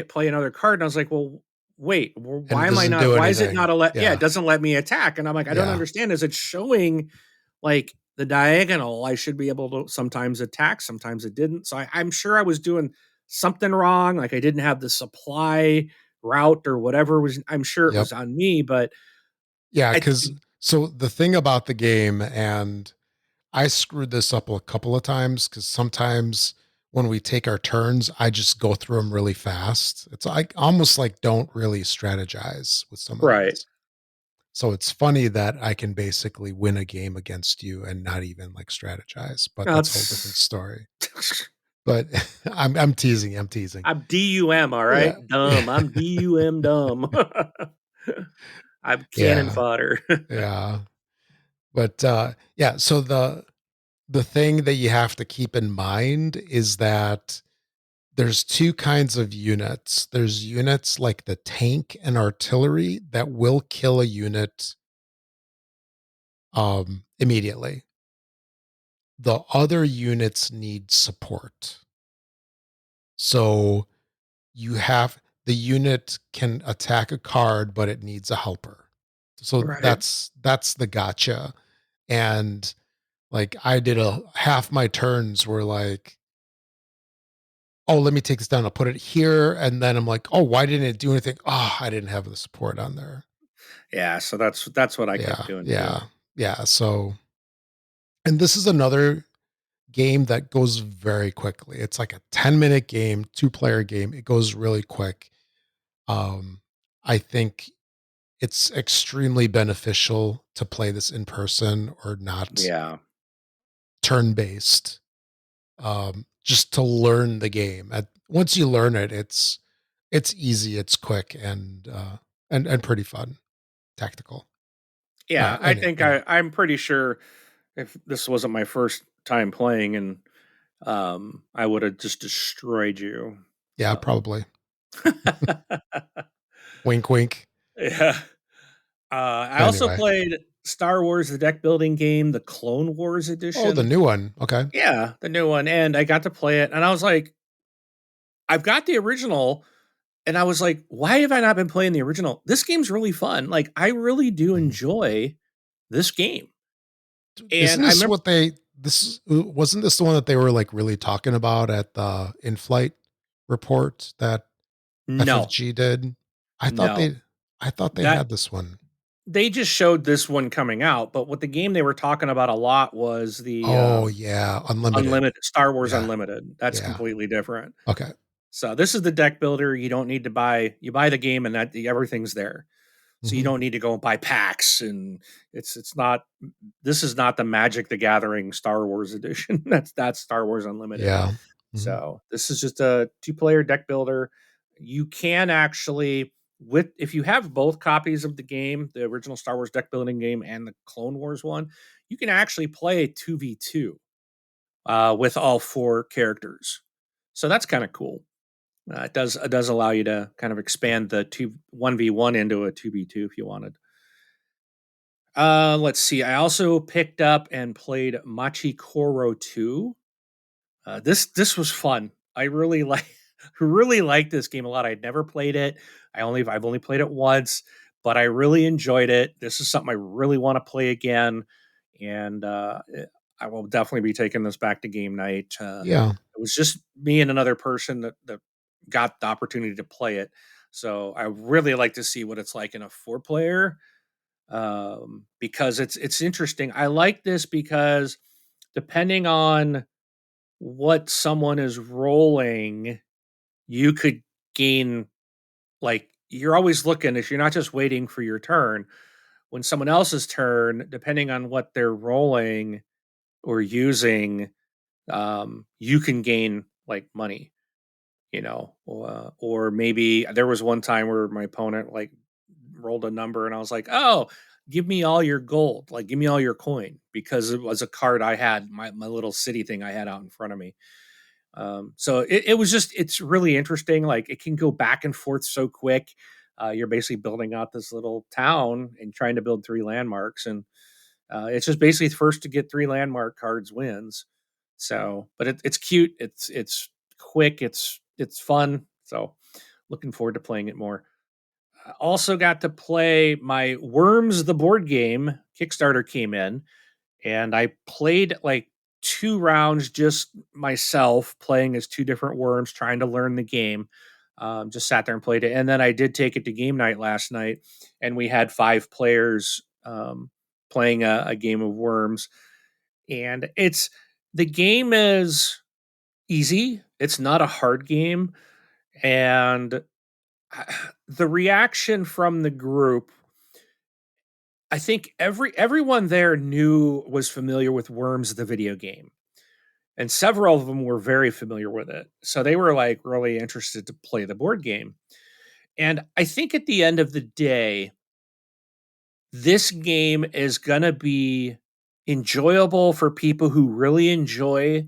[SPEAKER 2] play another card, and I was like, well, wait,
[SPEAKER 1] And it
[SPEAKER 2] why am I
[SPEAKER 1] doesn't
[SPEAKER 2] not?
[SPEAKER 1] do
[SPEAKER 2] Why is it
[SPEAKER 1] anything.
[SPEAKER 2] not a let? Yeah, it
[SPEAKER 1] Yeah.
[SPEAKER 2] doesn't let me attack, and I'm like, I don't
[SPEAKER 1] Yeah.
[SPEAKER 2] understand. Is it showing like the diagonal? I should be able to sometimes attack, sometimes it didn't. So I'm sure I was doing something wrong. Like I didn't have the supply route or whatever was. I'm sure it
[SPEAKER 1] Yep.
[SPEAKER 2] was on me, but
[SPEAKER 1] Yeah,
[SPEAKER 2] I
[SPEAKER 1] because So the thing about the game, and I screwed this up a couple of times because sometimes when we take our turns, I just go through them really fast. It's like almost like don't really strategize with some of
[SPEAKER 2] Right.
[SPEAKER 1] these. So it's funny that I can basically win a game against you and not even like strategize, but that's a whole different
[SPEAKER 2] That's
[SPEAKER 1] story. But I'm teasing. I'm teasing.
[SPEAKER 2] I'm DUM, all
[SPEAKER 1] Yeah.
[SPEAKER 2] right? Dumb. I'm DUM dumb. I'm cannon
[SPEAKER 1] Yeah.
[SPEAKER 2] fodder.
[SPEAKER 1] Yeah. But yeah, so the thing that you have to keep in mind is that there's two kinds of units. There's units like the tank and artillery that will kill a unit immediately. The other units need support. So you have the unit can attack a card, but it needs a helper. So
[SPEAKER 2] Right.
[SPEAKER 1] that's the gotcha. And like I did a half my turns were like, oh, let me take this down. I'll put it here. And then I'm like, oh, why didn't it do anything? Oh, I didn't have the support on there.
[SPEAKER 2] Yeah, so that's what I kept
[SPEAKER 1] Yeah.
[SPEAKER 2] doing too.
[SPEAKER 1] Yeah. Yeah. So, and this is another game that goes very quickly. It's like a 10-minute game, two-player game. It goes really quick. Um, I think it's extremely beneficial to play this in person or not
[SPEAKER 2] Yeah.
[SPEAKER 1] turn based, just to learn the game. Once you learn it, it's easy, it's quick, and pretty fun, tactical.
[SPEAKER 2] Yeah, I think
[SPEAKER 1] Anyway,
[SPEAKER 2] I'm pretty sure if this wasn't my first time playing and I would have just destroyed you.
[SPEAKER 1] yeah,
[SPEAKER 2] Um
[SPEAKER 1] probably. Wink, wink.
[SPEAKER 2] Yeah. I also
[SPEAKER 1] Anyway,
[SPEAKER 2] played Star Wars the deck building game, the Clone Wars
[SPEAKER 1] oh, the
[SPEAKER 2] edition.
[SPEAKER 1] new one. Okay.
[SPEAKER 2] Yeah, the new one, and I got to play it, and I was like, I've got the original, and I was like, why have I not been playing the original? This game's really fun. Like, I really do
[SPEAKER 1] Mhm.
[SPEAKER 2] enjoy this game.
[SPEAKER 1] Isn't
[SPEAKER 2] And I
[SPEAKER 1] this
[SPEAKER 2] remember
[SPEAKER 1] what they? Wasn't this the one that they were like really talking about at the in-flight report that
[SPEAKER 2] no,
[SPEAKER 1] FFG did? I thought
[SPEAKER 2] no.
[SPEAKER 1] they, I thought they
[SPEAKER 2] That
[SPEAKER 1] had this one.
[SPEAKER 2] they just showed this one coming out, but what the game they were talking about a lot was the
[SPEAKER 1] Oh yeah, unlimited.
[SPEAKER 2] Unlimited Star Wars
[SPEAKER 1] Yeah,
[SPEAKER 2] Unlimited. That's
[SPEAKER 1] yeah.
[SPEAKER 2] completely different.
[SPEAKER 1] Okay.
[SPEAKER 2] So this is the deck builder. You don't need to buy. You buy the game, and that everything's there. So you
[SPEAKER 1] Hmm.
[SPEAKER 2] don't need to go and buy packs, and it's not. This is not the Magic the Gathering Star Wars edition. That's Star Wars Unlimited.
[SPEAKER 1] Yeah. Hmm.
[SPEAKER 2] So this is just a two-player deck builder. You can actually, with if you have both copies of the game, the original Star Wars deck building game and the Clone Wars one, you can actually play 2v2 with all four characters. So that's kind of cool. It does allow you to kind of expand the 1v1 into a 2v2 if you wanted. Let's see. I also picked up and played Machi Koro 2. This was fun. I really like really like this game a lot. I'd never played it. I've only played it once, but I really enjoyed it. This is something I really want to play again, and I will definitely be taking this back to game night.
[SPEAKER 1] Yeah.
[SPEAKER 2] It was just me and another person that got the opportunity to play it. So I really like to see what it's like in a four player, because it's interesting. I like this because depending on what someone is rolling, you could gain, like, you're always looking, if you're not just waiting for your turn. When someone else's turn, depending on what they're rolling or using, you can gain like money, or maybe there was one time where my opponent like rolled a number and I was like, oh, give me all your gold, like give me all your coin, because it was a card I had, my little city thing I had out in front of me. So it was just, it's really interesting. Like it can go back and forth so quick. You're basically building out this little town and trying to build three landmarks, and it's just basically first to get three landmark cards wins. So, but it's cute. It's quick. It's fun. So, looking forward to playing it more. I also got to play my Worms the board game. Kickstarter came in, and I played like 2 rounds just myself, playing as two different worms, trying to learn the game. Just sat there and played it, and then I did take it to game night last night, and we had 5 players. playing a game of Worms, and the game is easy. It's not a hard game, and the reaction from the group, I think everyone there was familiar with Worms the video game, and several of them were very familiar with it. So they were like really interested to play the board game. And I think at the end of the day, this game is going to be enjoyable for people who really enjoy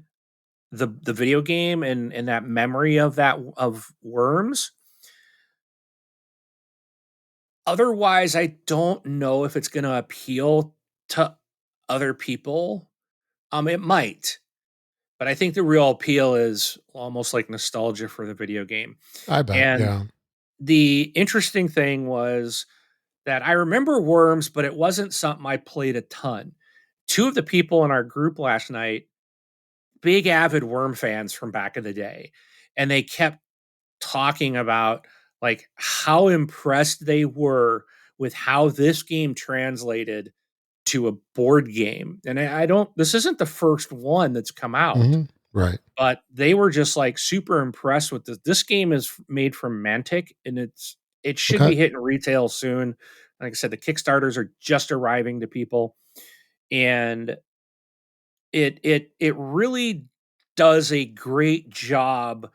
[SPEAKER 2] the video game and that memory of Worms. Otherwise, I don't know if it's going to appeal to other people. It might, but I think the real appeal is almost like nostalgia for the video game.
[SPEAKER 1] I bet.
[SPEAKER 2] And
[SPEAKER 1] Yeah.
[SPEAKER 2] the interesting thing was that I remember Worms, but it wasn't something I played a ton. Two of the people in our group last night, big avid Worm fans from back in the day, and they kept talking about like how impressed they were with how this game translated to a board game. And I don't this isn't the first one that's come out,
[SPEAKER 1] Right.
[SPEAKER 2] but they were just like super impressed with this. This game is made from Mantic, and it should
[SPEAKER 1] Okay.
[SPEAKER 2] be hitting retail soon. Like I said, the Kickstarters are just arriving to people, and it really does a great job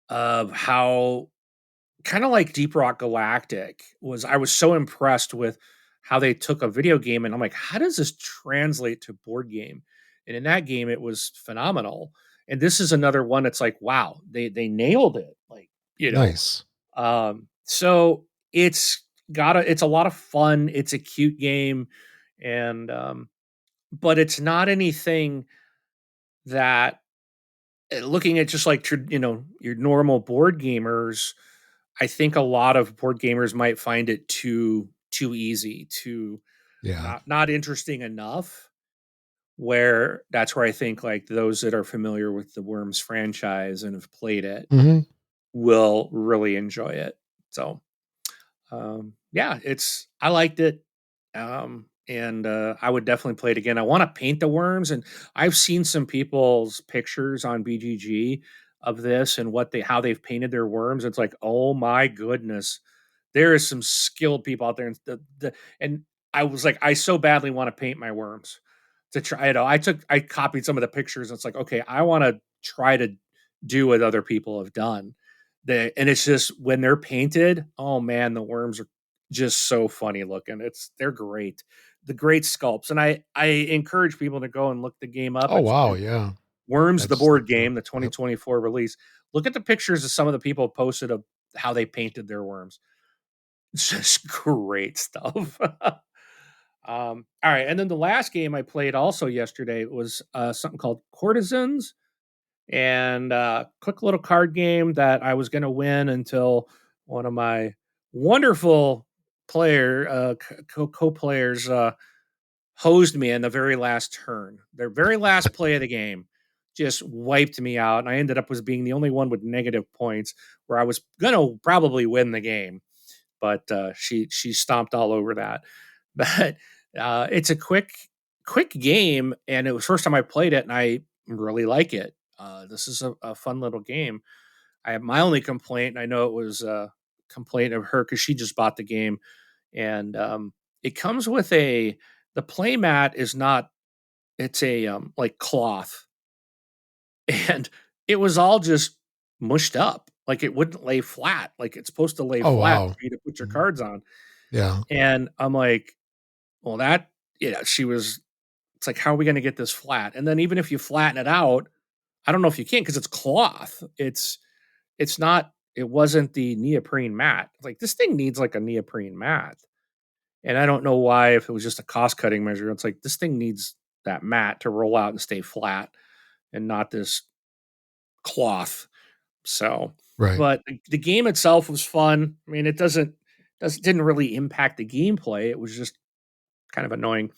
[SPEAKER 2] of how, kind of like Deep Rock Galactic was. I was so impressed with how they took a video game, and I'm like, how does this translate to board game? And in that game, it was phenomenal. And this is another one that's like, wow, they nailed it. Like, you know,
[SPEAKER 1] Nice.
[SPEAKER 2] so it's a lot of fun. It's a cute game, and but it's not anything that, looking at just like your normal board gamers, I think a lot of board gamers might find it too easy, too
[SPEAKER 1] Yeah.
[SPEAKER 2] not interesting enough. Where that's where I think like those that are familiar with the Worms franchise and have played it
[SPEAKER 1] hmm
[SPEAKER 2] will really enjoy it. So yeah, I liked it. And I would definitely play it again. I want to paint the worms, and I've seen some people's pictures on BGG of this and how they've painted their worms. It's like, oh my goodness, there is some skilled people out there. And and I was like, I so badly want to paint my worms to try. I copied some of the pictures. And it's like, okay, I want to try to do what other people have done. And it's just when they're painted, oh man, the worms are just so funny looking. They're great. The great sculpts. And I encourage people to go and look the game up.
[SPEAKER 1] Oh wow.
[SPEAKER 2] It's
[SPEAKER 1] Yeah.
[SPEAKER 2] Worms
[SPEAKER 1] I
[SPEAKER 2] the
[SPEAKER 1] just
[SPEAKER 2] board
[SPEAKER 1] looked it up.
[SPEAKER 2] game, the
[SPEAKER 1] Yep.
[SPEAKER 2] 2024 release. Look at the pictures of some of the people posted of how they painted their worms. It's just great stuff. All right, and then the last game I played also yesterday was something called Courtesans, and quick little card game that I was going to win until one of my wonderful co-players hosed me in the very last turn. Their very last play of the game just wiped me out, and I ended up as being the only one with negative points, where I was going to probably win the game, but she stomped all over that. But it's a quick game, and it was the first time I played it, and I really like it. This is a fun little game. I have my only complaint, and I know it was a complaint of her because she just bought the game, and it comes with the play mat is not, it's a like cloth, and it was all just mushed up, like it wouldn't lay flat, like it's supposed to lay
[SPEAKER 1] Oh
[SPEAKER 2] flat
[SPEAKER 1] wow.
[SPEAKER 2] for you to put your
[SPEAKER 1] Mhm.
[SPEAKER 2] cards on.
[SPEAKER 1] Yeah.
[SPEAKER 2] And I'm like, well, that, she was, it's like, how are we going to get this flat? And then even if you flatten it out, I don't know if you can because it's cloth. It's not, it wasn't the neoprene mat. Like this thing needs like a neoprene mat. And I don't know why, if it was just a cost cutting measure, it's like this thing needs that mat to roll out and stay flat and not this cloth. So,
[SPEAKER 1] Right.
[SPEAKER 2] but the game itself was fun. I mean, didn't really impact the gameplay. It was just kind of annoying.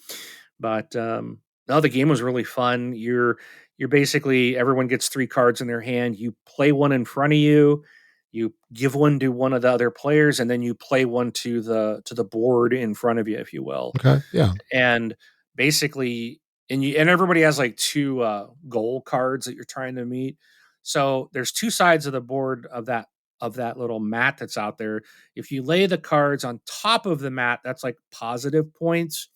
[SPEAKER 2] But no, the game was really fun. You're basically, everyone gets three cards in their hand. You play one in front of you. you give one to one of the other players, and then you play one to the board in front of you, if you will.
[SPEAKER 1] Okay. Yeah.
[SPEAKER 2] And basically, and everybody has like two goal cards that you're trying to meet. So there's two sides of the board of that little mat that's out there. If you lay the cards on top of the mat, that's like positive points.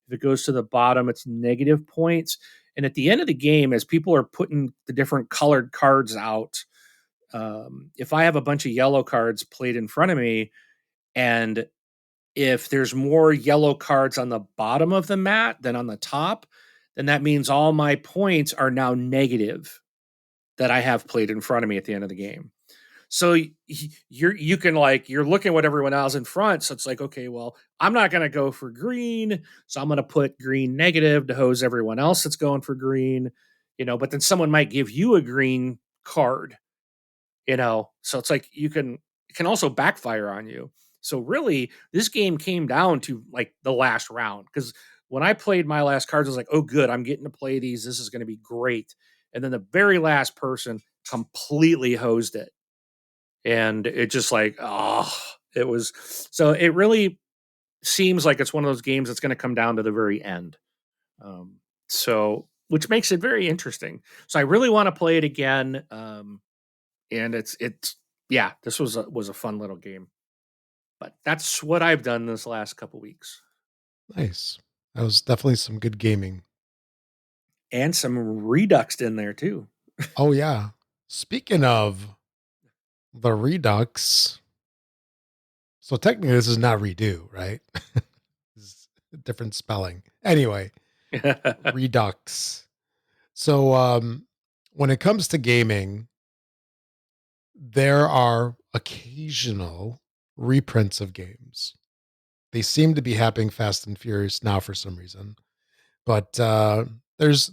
[SPEAKER 2] If it goes to the bottom, it's negative points. And at the end of the game, as people are putting the different colored cards out, if I have a bunch of yellow cards played in front of me, and if there's more yellow cards on the bottom of the mat than on the top, then that means all my points are now negative that I have played in front of me at the end of the game. So you can like you're looking what everyone else in front. So it's like, okay, well, I'm not gonna go for green, so I'm gonna put green negative to hose everyone else that's going for green, but then someone might give you a green card, so it's like it can also backfire on you. So really this game came down to like the last round, because when I played my last cards, I was like, oh good, I'm getting to play these, this is going to be great. And then the very last person completely hosed it, and it just like, oh, it was, so it really seems like it's one of those games that's going to come down to the very end. um, so which makes it very interesting. So I really want to play it again. And it's yeah, this was a fun little game. But that's what I've done this last couple weeks,
[SPEAKER 1] Nice. That was definitely some good gaming.
[SPEAKER 2] and some Redux in there too.
[SPEAKER 1] Oh yeah. Speaking of the Redux, so technically this is not redo, right? This is a different spelling. Anyway, Redux. So when it comes to gaming, there are occasional reprints of games. They seem to be happening fast and furious now for some reason. But there's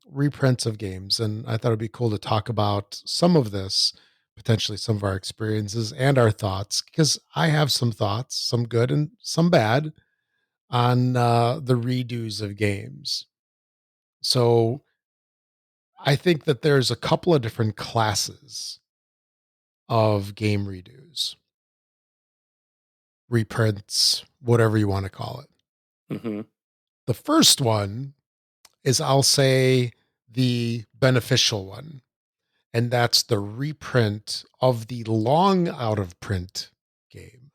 [SPEAKER 1] reprints of games, and I thought it'd be cool to talk about some of this, potentially some of our experiences and our thoughts, because I have some thoughts, some good and some bad, on the redos of games. So I think that there's a couple of different classes of game redos, reprints, whatever you want to call it.
[SPEAKER 2] Hmm.
[SPEAKER 1] The first one is, I'll say, the beneficial one, and that's the reprint of the long out of print game.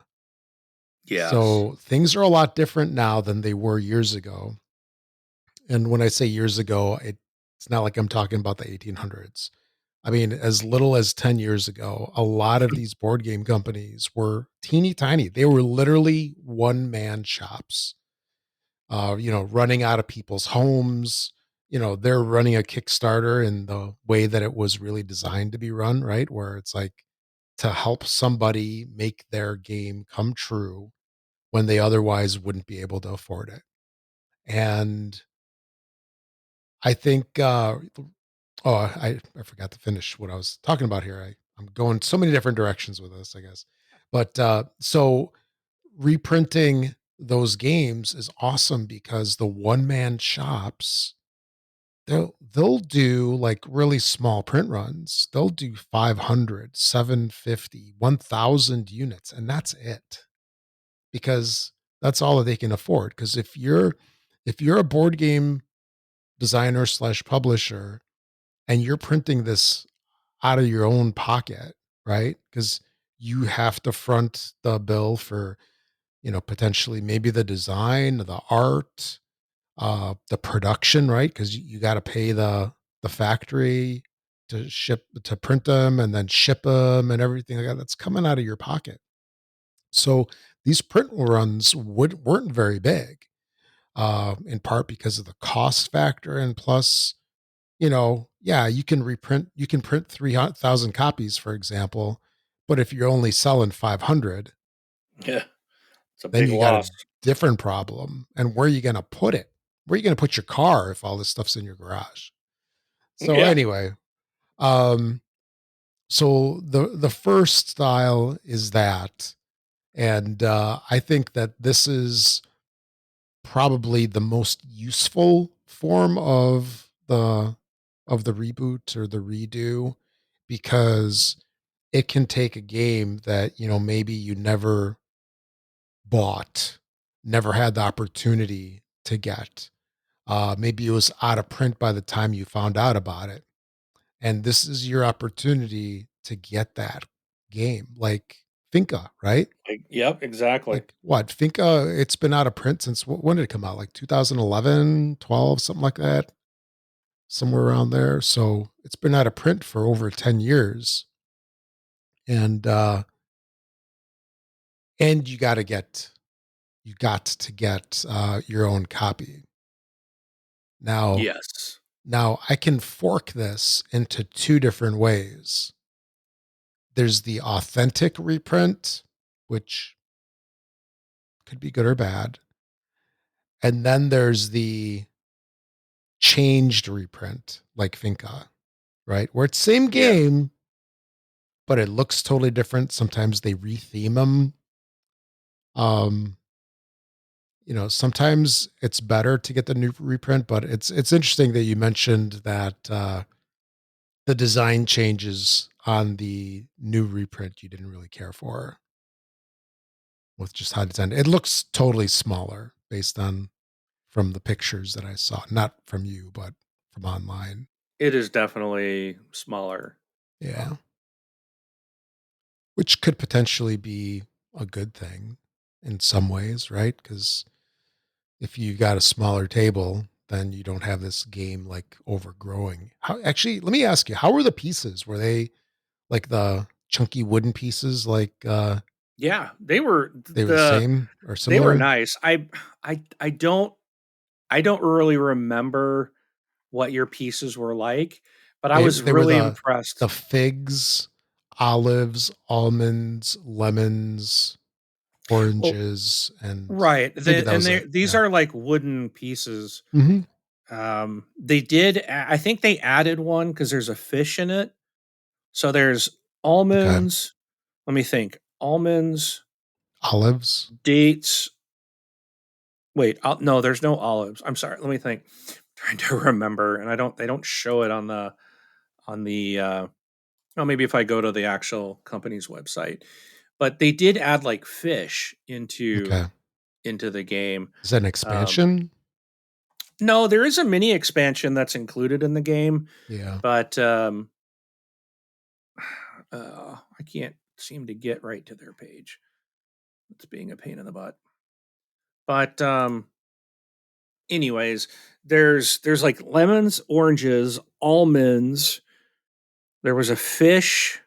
[SPEAKER 2] Yes.
[SPEAKER 1] So things are a lot different now than they were years ago. And when I say years ago, it's not like I'm talking about the 1800s. I mean, as little as 10 years ago, a lot of these board game companies were teeny tiny. They were literally one man shops, running out of people's homes. They're running a Kickstarter in the way that it was really designed to be run, right? Where it's like to help somebody make their game come true when they otherwise wouldn't be able to afford it. And I think, I forgot to finish what I was talking about here. I'm going so many different directions with this, I guess. But so reprinting those games is awesome because the one man shops, they'll do like really small print runs. They'll do 500, 750, 1,000 units, and that's it, because that's all that they can afford. Because if you're a board game designer slash publisher and you're printing this out of your own pocket, right? Because you have to front the bill for, potentially maybe the design, the art, the production, right? Because you got to pay the factory to print them and then ship them and everything like that. That's coming out of your pocket. So these print runs weren't very big, in part because of the cost factor, and plus, yeah, you can print 3,000 copies, for example, but if you're only selling 500,
[SPEAKER 2] Yeah, it's a
[SPEAKER 1] then
[SPEAKER 2] big
[SPEAKER 1] you got a
[SPEAKER 2] loss.
[SPEAKER 1] different problem. And where are you going to put it? Where are you going to put your car if all this stuff's in your garage? So
[SPEAKER 2] Yeah.
[SPEAKER 1] anyway, um, so the first style is that, and I think that this is probably the most useful form of the reboot or the redo, because it can take a game that, maybe you never bought, never had the opportunity to get. Maybe it was out of print by the time you found out about it. And this is your opportunity to get that game, like Finca, right?
[SPEAKER 2] Like, yep, exactly.
[SPEAKER 1] Like what? Finca, it's been out of print since when did it come out? Like 2011, 12, something like that, somewhere around there. So it's been out of print for over 10 years. And you got to get your own copy. Now,
[SPEAKER 2] Yes.
[SPEAKER 1] now I can fork this into two different ways. There's the authentic reprint, which could be good or bad. And then there's the changed reprint, like Finca, right? Where it's same
[SPEAKER 2] Yeah.
[SPEAKER 1] game, but it looks totally different. Sometimes they retheme them. Um, sometimes it's better to get the new reprint, but it's interesting that you mentioned that the design changes on the new reprint you didn't really care for with just how it's done. It looks totally smaller based on from the pictures that I saw, not from you, but from online.
[SPEAKER 2] It is definitely smaller.
[SPEAKER 1] Yeah. Which could potentially be a good thing in some ways, right? Because if you got a smaller table, then you don't have this game like overgrowing. How actually, let me ask you, how were the pieces? Were they like the chunky wooden pieces like
[SPEAKER 2] Yeah, they were
[SPEAKER 1] they were the same or
[SPEAKER 2] they were
[SPEAKER 1] similar?
[SPEAKER 2] nice. I don't really remember what your pieces were like, but I was
[SPEAKER 1] They were
[SPEAKER 2] really
[SPEAKER 1] the
[SPEAKER 2] impressed.
[SPEAKER 1] figs, olives, almonds, lemons,
[SPEAKER 2] Well,
[SPEAKER 1] oranges, and
[SPEAKER 2] right.
[SPEAKER 1] maybe that was it.
[SPEAKER 2] These
[SPEAKER 1] Yeah.
[SPEAKER 2] are like wooden pieces.
[SPEAKER 1] Mhm.
[SPEAKER 2] I think they added one because there's a fish in it. So there's
[SPEAKER 1] Okay.
[SPEAKER 2] almonds. Let me think. Almonds,
[SPEAKER 1] Olives.
[SPEAKER 2] dates. Wait, no, there's no olives. I'm sorry. Let me think. Trying to remember, and they don't show it on the. Oh, maybe if I go to the actual company's website, but they did add like fish
[SPEAKER 1] Okay.
[SPEAKER 2] into the game.
[SPEAKER 1] Is that an
[SPEAKER 2] Um,
[SPEAKER 1] expansion?
[SPEAKER 2] no, there is a mini expansion that's included in the game,
[SPEAKER 1] Yeah.
[SPEAKER 2] but I can't seem to get right to their page. It's being a pain in the butt. But anyways, there's like lemons, oranges, almonds. There was a fish.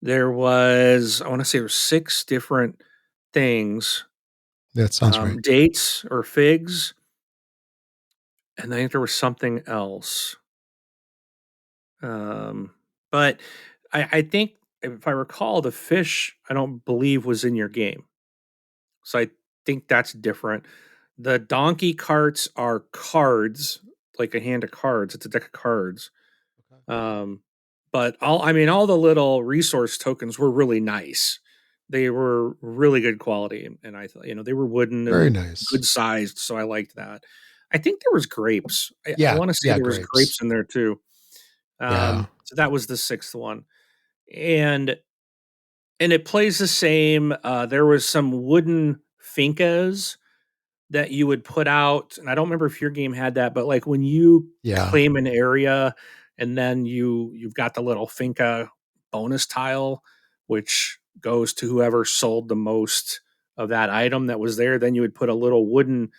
[SPEAKER 2] There was I want to say there were six different things.
[SPEAKER 1] That sounds right.
[SPEAKER 2] Dates or figs, and I think there was something else. Um, but I think if I recall, the fish I don't believe was in your game. So I think that's different. The donkey carts are cards, like a hand of cards. It's a deck of cards.
[SPEAKER 1] Okay.
[SPEAKER 2] Um, but all the little resource tokens were really nice. They were really good quality, and I thought they were wooden
[SPEAKER 1] Very
[SPEAKER 2] and
[SPEAKER 1] nice.
[SPEAKER 2] good sized, so I liked that. I think there was grapes. I
[SPEAKER 1] Yeah.
[SPEAKER 2] want to say
[SPEAKER 1] Yeah.
[SPEAKER 2] there was
[SPEAKER 1] Grapes.
[SPEAKER 2] grapes in there too.
[SPEAKER 1] Yeah.
[SPEAKER 2] So that was the sixth one, and it plays the same. There was some wooden fincas that you would put out, and I don't remember if your game had that, but like when you
[SPEAKER 1] Yeah.
[SPEAKER 2] claim an area and then you've got the little finca bonus tile, which goes to whoever sold the most of that item that was there, then you would put a little wooden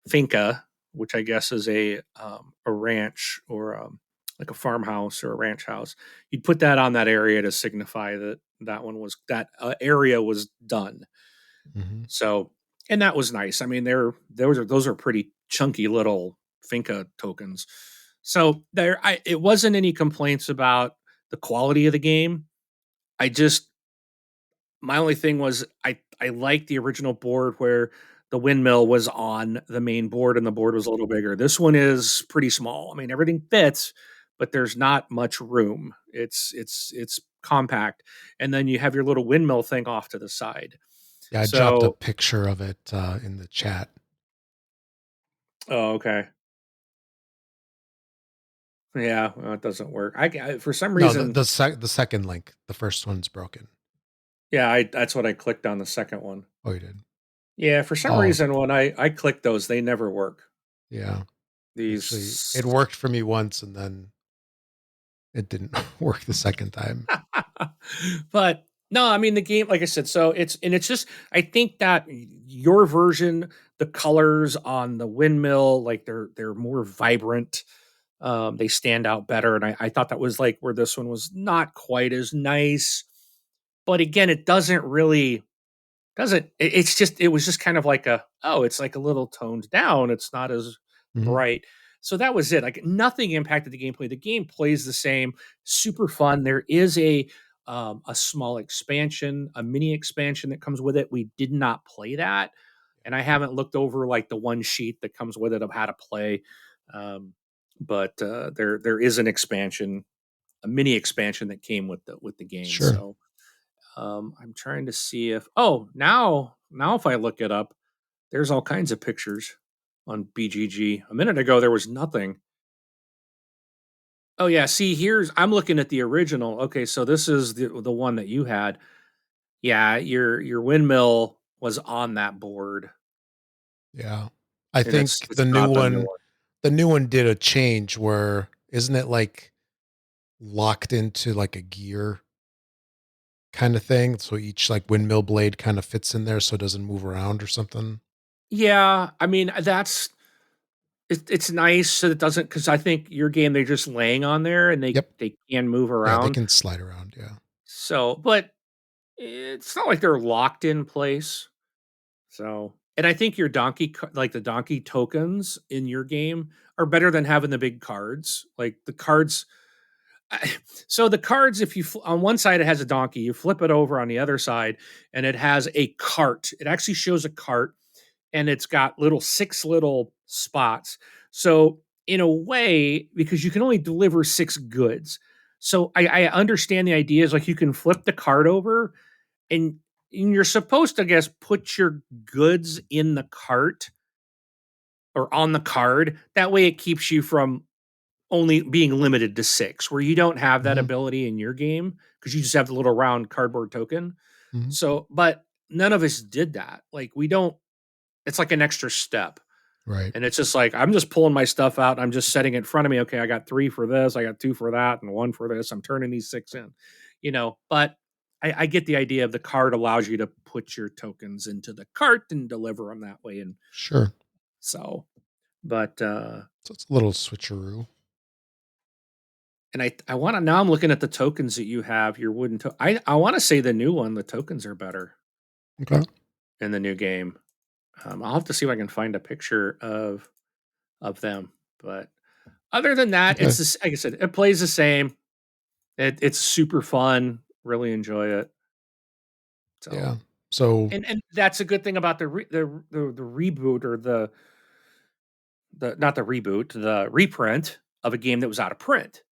[SPEAKER 2] finca, which I guess is a ranch or like a farmhouse or a ranch house. You'd put that on that area to signify that that area was done.
[SPEAKER 1] Hmm.
[SPEAKER 2] So, and that was nice. I mean, those are pretty chunky little Finca tokens. So it wasn't any complaints about the quality of the game. I just my only thing was I liked the original board where the windmill was on the main board and the board was a little bigger. This one is pretty small. I mean, everything fits, but there's not much room. It's compact, and then you have your little windmill thing off to the side.
[SPEAKER 1] Yeah. I dropped a
[SPEAKER 2] So,
[SPEAKER 1] picture of it in the chat.
[SPEAKER 2] oh, okay. Yeah, well, it doesn't work. For some
[SPEAKER 1] No,
[SPEAKER 2] reason,
[SPEAKER 1] the second link, the first one's broken.
[SPEAKER 2] yeah, that's what I clicked on the second one.
[SPEAKER 1] Oh, you did.
[SPEAKER 2] Yeah, for some
[SPEAKER 1] Oh,
[SPEAKER 2] reason when I click those, they never work.
[SPEAKER 1] yeah. Actually,
[SPEAKER 2] These
[SPEAKER 1] it worked for me once, and then it didn't work the second time.
[SPEAKER 2] but no, I mean the game, like I said, so it's just I think that your version, the colors on the windmill, like they're more vibrant. They stand out better. And I thought that was like where this one was not quite as nice. But again, it doesn't really doesn't it's just it was just kind of like it's like a little toned down. It's not as
[SPEAKER 1] Mhm.
[SPEAKER 2] bright. So that was it. Like nothing impacted the gameplay. The game plays the same, super fun. There is a small expansion, a mini expansion that comes with it. We did not play that. And I haven't looked over like the one sheet that comes with it of how to play. Um, but there is an expansion, a mini expansion that came with the game.
[SPEAKER 1] Sure.
[SPEAKER 2] So I'm trying to see if now if I look it up, there's all kinds of pictures on BGG. A minute ago there was nothing. Oh yeah, see here's I'm looking at the original. Okay, so this is the one that you had. Yeah, your windmill was on that board,
[SPEAKER 1] Yeah. I
[SPEAKER 2] and
[SPEAKER 1] think
[SPEAKER 2] it's not the new one.
[SPEAKER 1] the new one did a change where isn't it like locked into like a gear kind of thing? So each like windmill blade kind of fits in there so it doesn't move around or something.
[SPEAKER 2] Yeah, I mean it's nice so it doesn't because I think your game they're just laying on there and
[SPEAKER 1] Yep.
[SPEAKER 2] they can move
[SPEAKER 1] Yeah, they
[SPEAKER 2] around.
[SPEAKER 1] can slide around. Yeah.
[SPEAKER 2] So, but it's not like they're locked in place. So, and I think your like the donkey tokens in your game are better than having the big cards. Like the cards, I, so the cards, if on one side it has a donkey, you flip it over on the other side, and it has a cart. It actually shows a cart, and it's got six little spots. So in a way, because you can only deliver six goods, so I understand the idea is like you can flip the cart over and you're supposed to, I guess, put your goods in the cart or on the card. That way it keeps you from only being limited to six, where you don't have that
[SPEAKER 1] Hmm.
[SPEAKER 2] ability in your game because you just have the little round cardboard token.
[SPEAKER 1] Hmm.
[SPEAKER 2] So, but none of us did that. Like, we don't, it's like an extra step.
[SPEAKER 1] Right.
[SPEAKER 2] And it's just like, I'm just pulling my stuff out and I'm just setting it in front of me. Okay, I got three for this, I got two for that, and one for this. I'm turning these six in, but I get the idea of the card allows you to put your tokens into the cart and deliver them that way. And
[SPEAKER 1] Sure.
[SPEAKER 2] so, but,
[SPEAKER 1] So it's a little switcheroo.
[SPEAKER 2] and I want to, now I'm looking at the tokens that you have, your wooden, I want to say the new one, the tokens are better
[SPEAKER 1] Okay.
[SPEAKER 2] in the new game. I'll have to see if I can find a picture of them. But other than that,
[SPEAKER 1] Okay.
[SPEAKER 2] like I said, it plays the same. It's super fun. Really enjoy it. So,
[SPEAKER 1] Yeah. So
[SPEAKER 2] and that's a good thing about the reboot or the not the reboot, the reprint of a game that was out of print.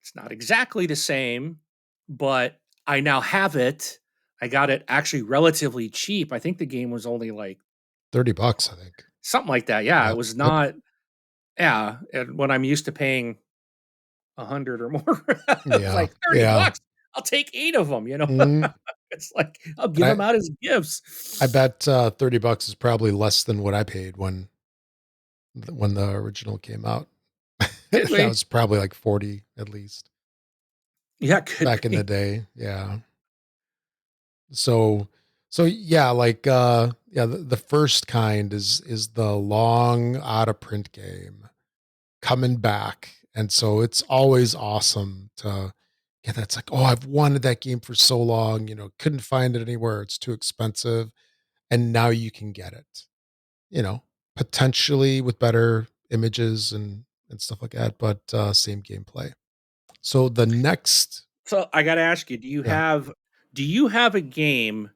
[SPEAKER 2] It's not exactly the same, but I now have it. I got it actually relatively cheap. I think the game was only like
[SPEAKER 1] $30, I think.
[SPEAKER 2] something like that. Yeah, it
[SPEAKER 1] Yep.
[SPEAKER 2] was
[SPEAKER 1] Yep.
[SPEAKER 2] not. Yeah, and when I'm used to paying 100 or more, it's
[SPEAKER 1] Yeah.
[SPEAKER 2] like 30
[SPEAKER 1] Yeah.
[SPEAKER 2] bucks. I'll take 8 of them,
[SPEAKER 1] Mhm.
[SPEAKER 2] It's like I'll
[SPEAKER 1] And
[SPEAKER 2] give them out as
[SPEAKER 1] I
[SPEAKER 2] gifts.
[SPEAKER 1] bet $30 is probably less than what I paid when the original came out.
[SPEAKER 2] Could
[SPEAKER 1] That
[SPEAKER 2] be.
[SPEAKER 1] was probably like 40 at least
[SPEAKER 2] Yeah, could
[SPEAKER 1] back in the
[SPEAKER 2] be.
[SPEAKER 1] day. Yeah. So yeah, like yeah, the first kind is the long out of print game coming back. And so it's always awesome to get that. It's like, oh, I've wanted that game for so long, couldn't find it anywhere. It's too expensive. And now you can get it, potentially with better images and stuff like that, but same gameplay. So the next,
[SPEAKER 2] So I gotta ask you,
[SPEAKER 1] yeah,
[SPEAKER 2] do you have a game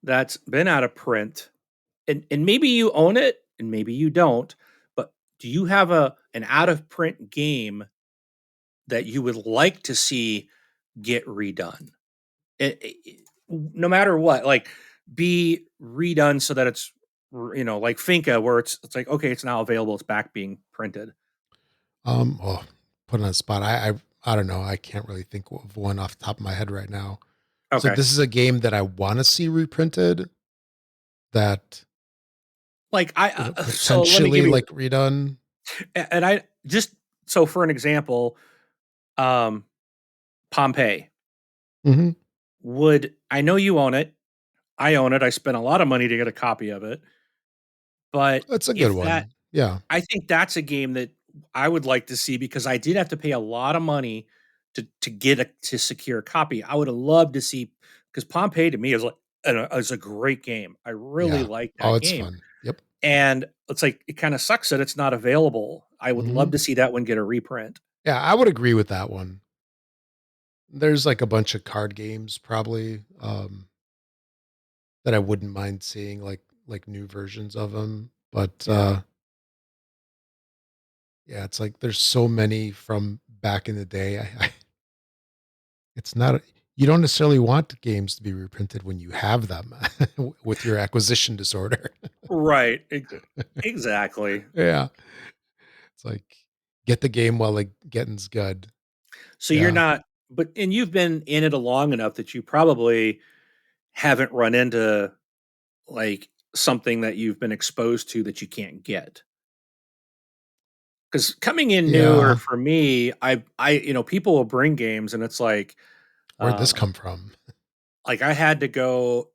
[SPEAKER 2] that's been out of print and maybe you own it and maybe you don't, but do you have an out of print game that you would like to see get redone? No matter what, like be redone so that it's like Finca, where it's like okay, it's now available, it's back being printed.
[SPEAKER 1] oh, put on the spot. I don't know. I can't really think of one off the top of my head right now. So
[SPEAKER 2] Okay.
[SPEAKER 1] this is a game that I want to see reprinted. That
[SPEAKER 2] Like so let me give
[SPEAKER 1] potentially
[SPEAKER 2] you
[SPEAKER 1] like redone.
[SPEAKER 2] and I just so for an example, um Pompeii.
[SPEAKER 1] Hmm.
[SPEAKER 2] Would I know you own it? I own it. I spent a lot of money to get a copy of it. But
[SPEAKER 1] That's a good
[SPEAKER 2] if that
[SPEAKER 1] one. Yeah,
[SPEAKER 2] I think that's a game that I would like to see because I did have to pay a lot of money to get a to secure a copy. I would have loved to see because Pompeii to me is like is a great game. I really
[SPEAKER 1] yeah.
[SPEAKER 2] like
[SPEAKER 1] Oh,
[SPEAKER 2] that
[SPEAKER 1] it's
[SPEAKER 2] game.
[SPEAKER 1] fun. Yep.
[SPEAKER 2] And it's like it kind of sucks that it's not available. I would love
[SPEAKER 1] Hmm.
[SPEAKER 2] to see that one get a reprint.
[SPEAKER 1] Yeah, I would agree with that one. There's like a bunch of card games probably that I wouldn't mind seeing like new versions of them. But
[SPEAKER 2] Yeah.
[SPEAKER 1] yeah, it's like there's so many from back in the day. It's not you don't necessarily want games to be reprinted when you have them with your acquisition disorder.
[SPEAKER 2] Right. Exactly.
[SPEAKER 1] Yeah, it's like get the game while the getting's good.
[SPEAKER 2] So you're
[SPEAKER 1] Yeah,
[SPEAKER 2] not but and you've been in it a long enough that you probably haven't run into like something that you've been exposed to that you can't get. Because coming in newer
[SPEAKER 1] yeah.
[SPEAKER 2] for me, people will bring games and it's
[SPEAKER 1] Where'd this
[SPEAKER 2] uh,
[SPEAKER 1] come from?
[SPEAKER 2] like I had to go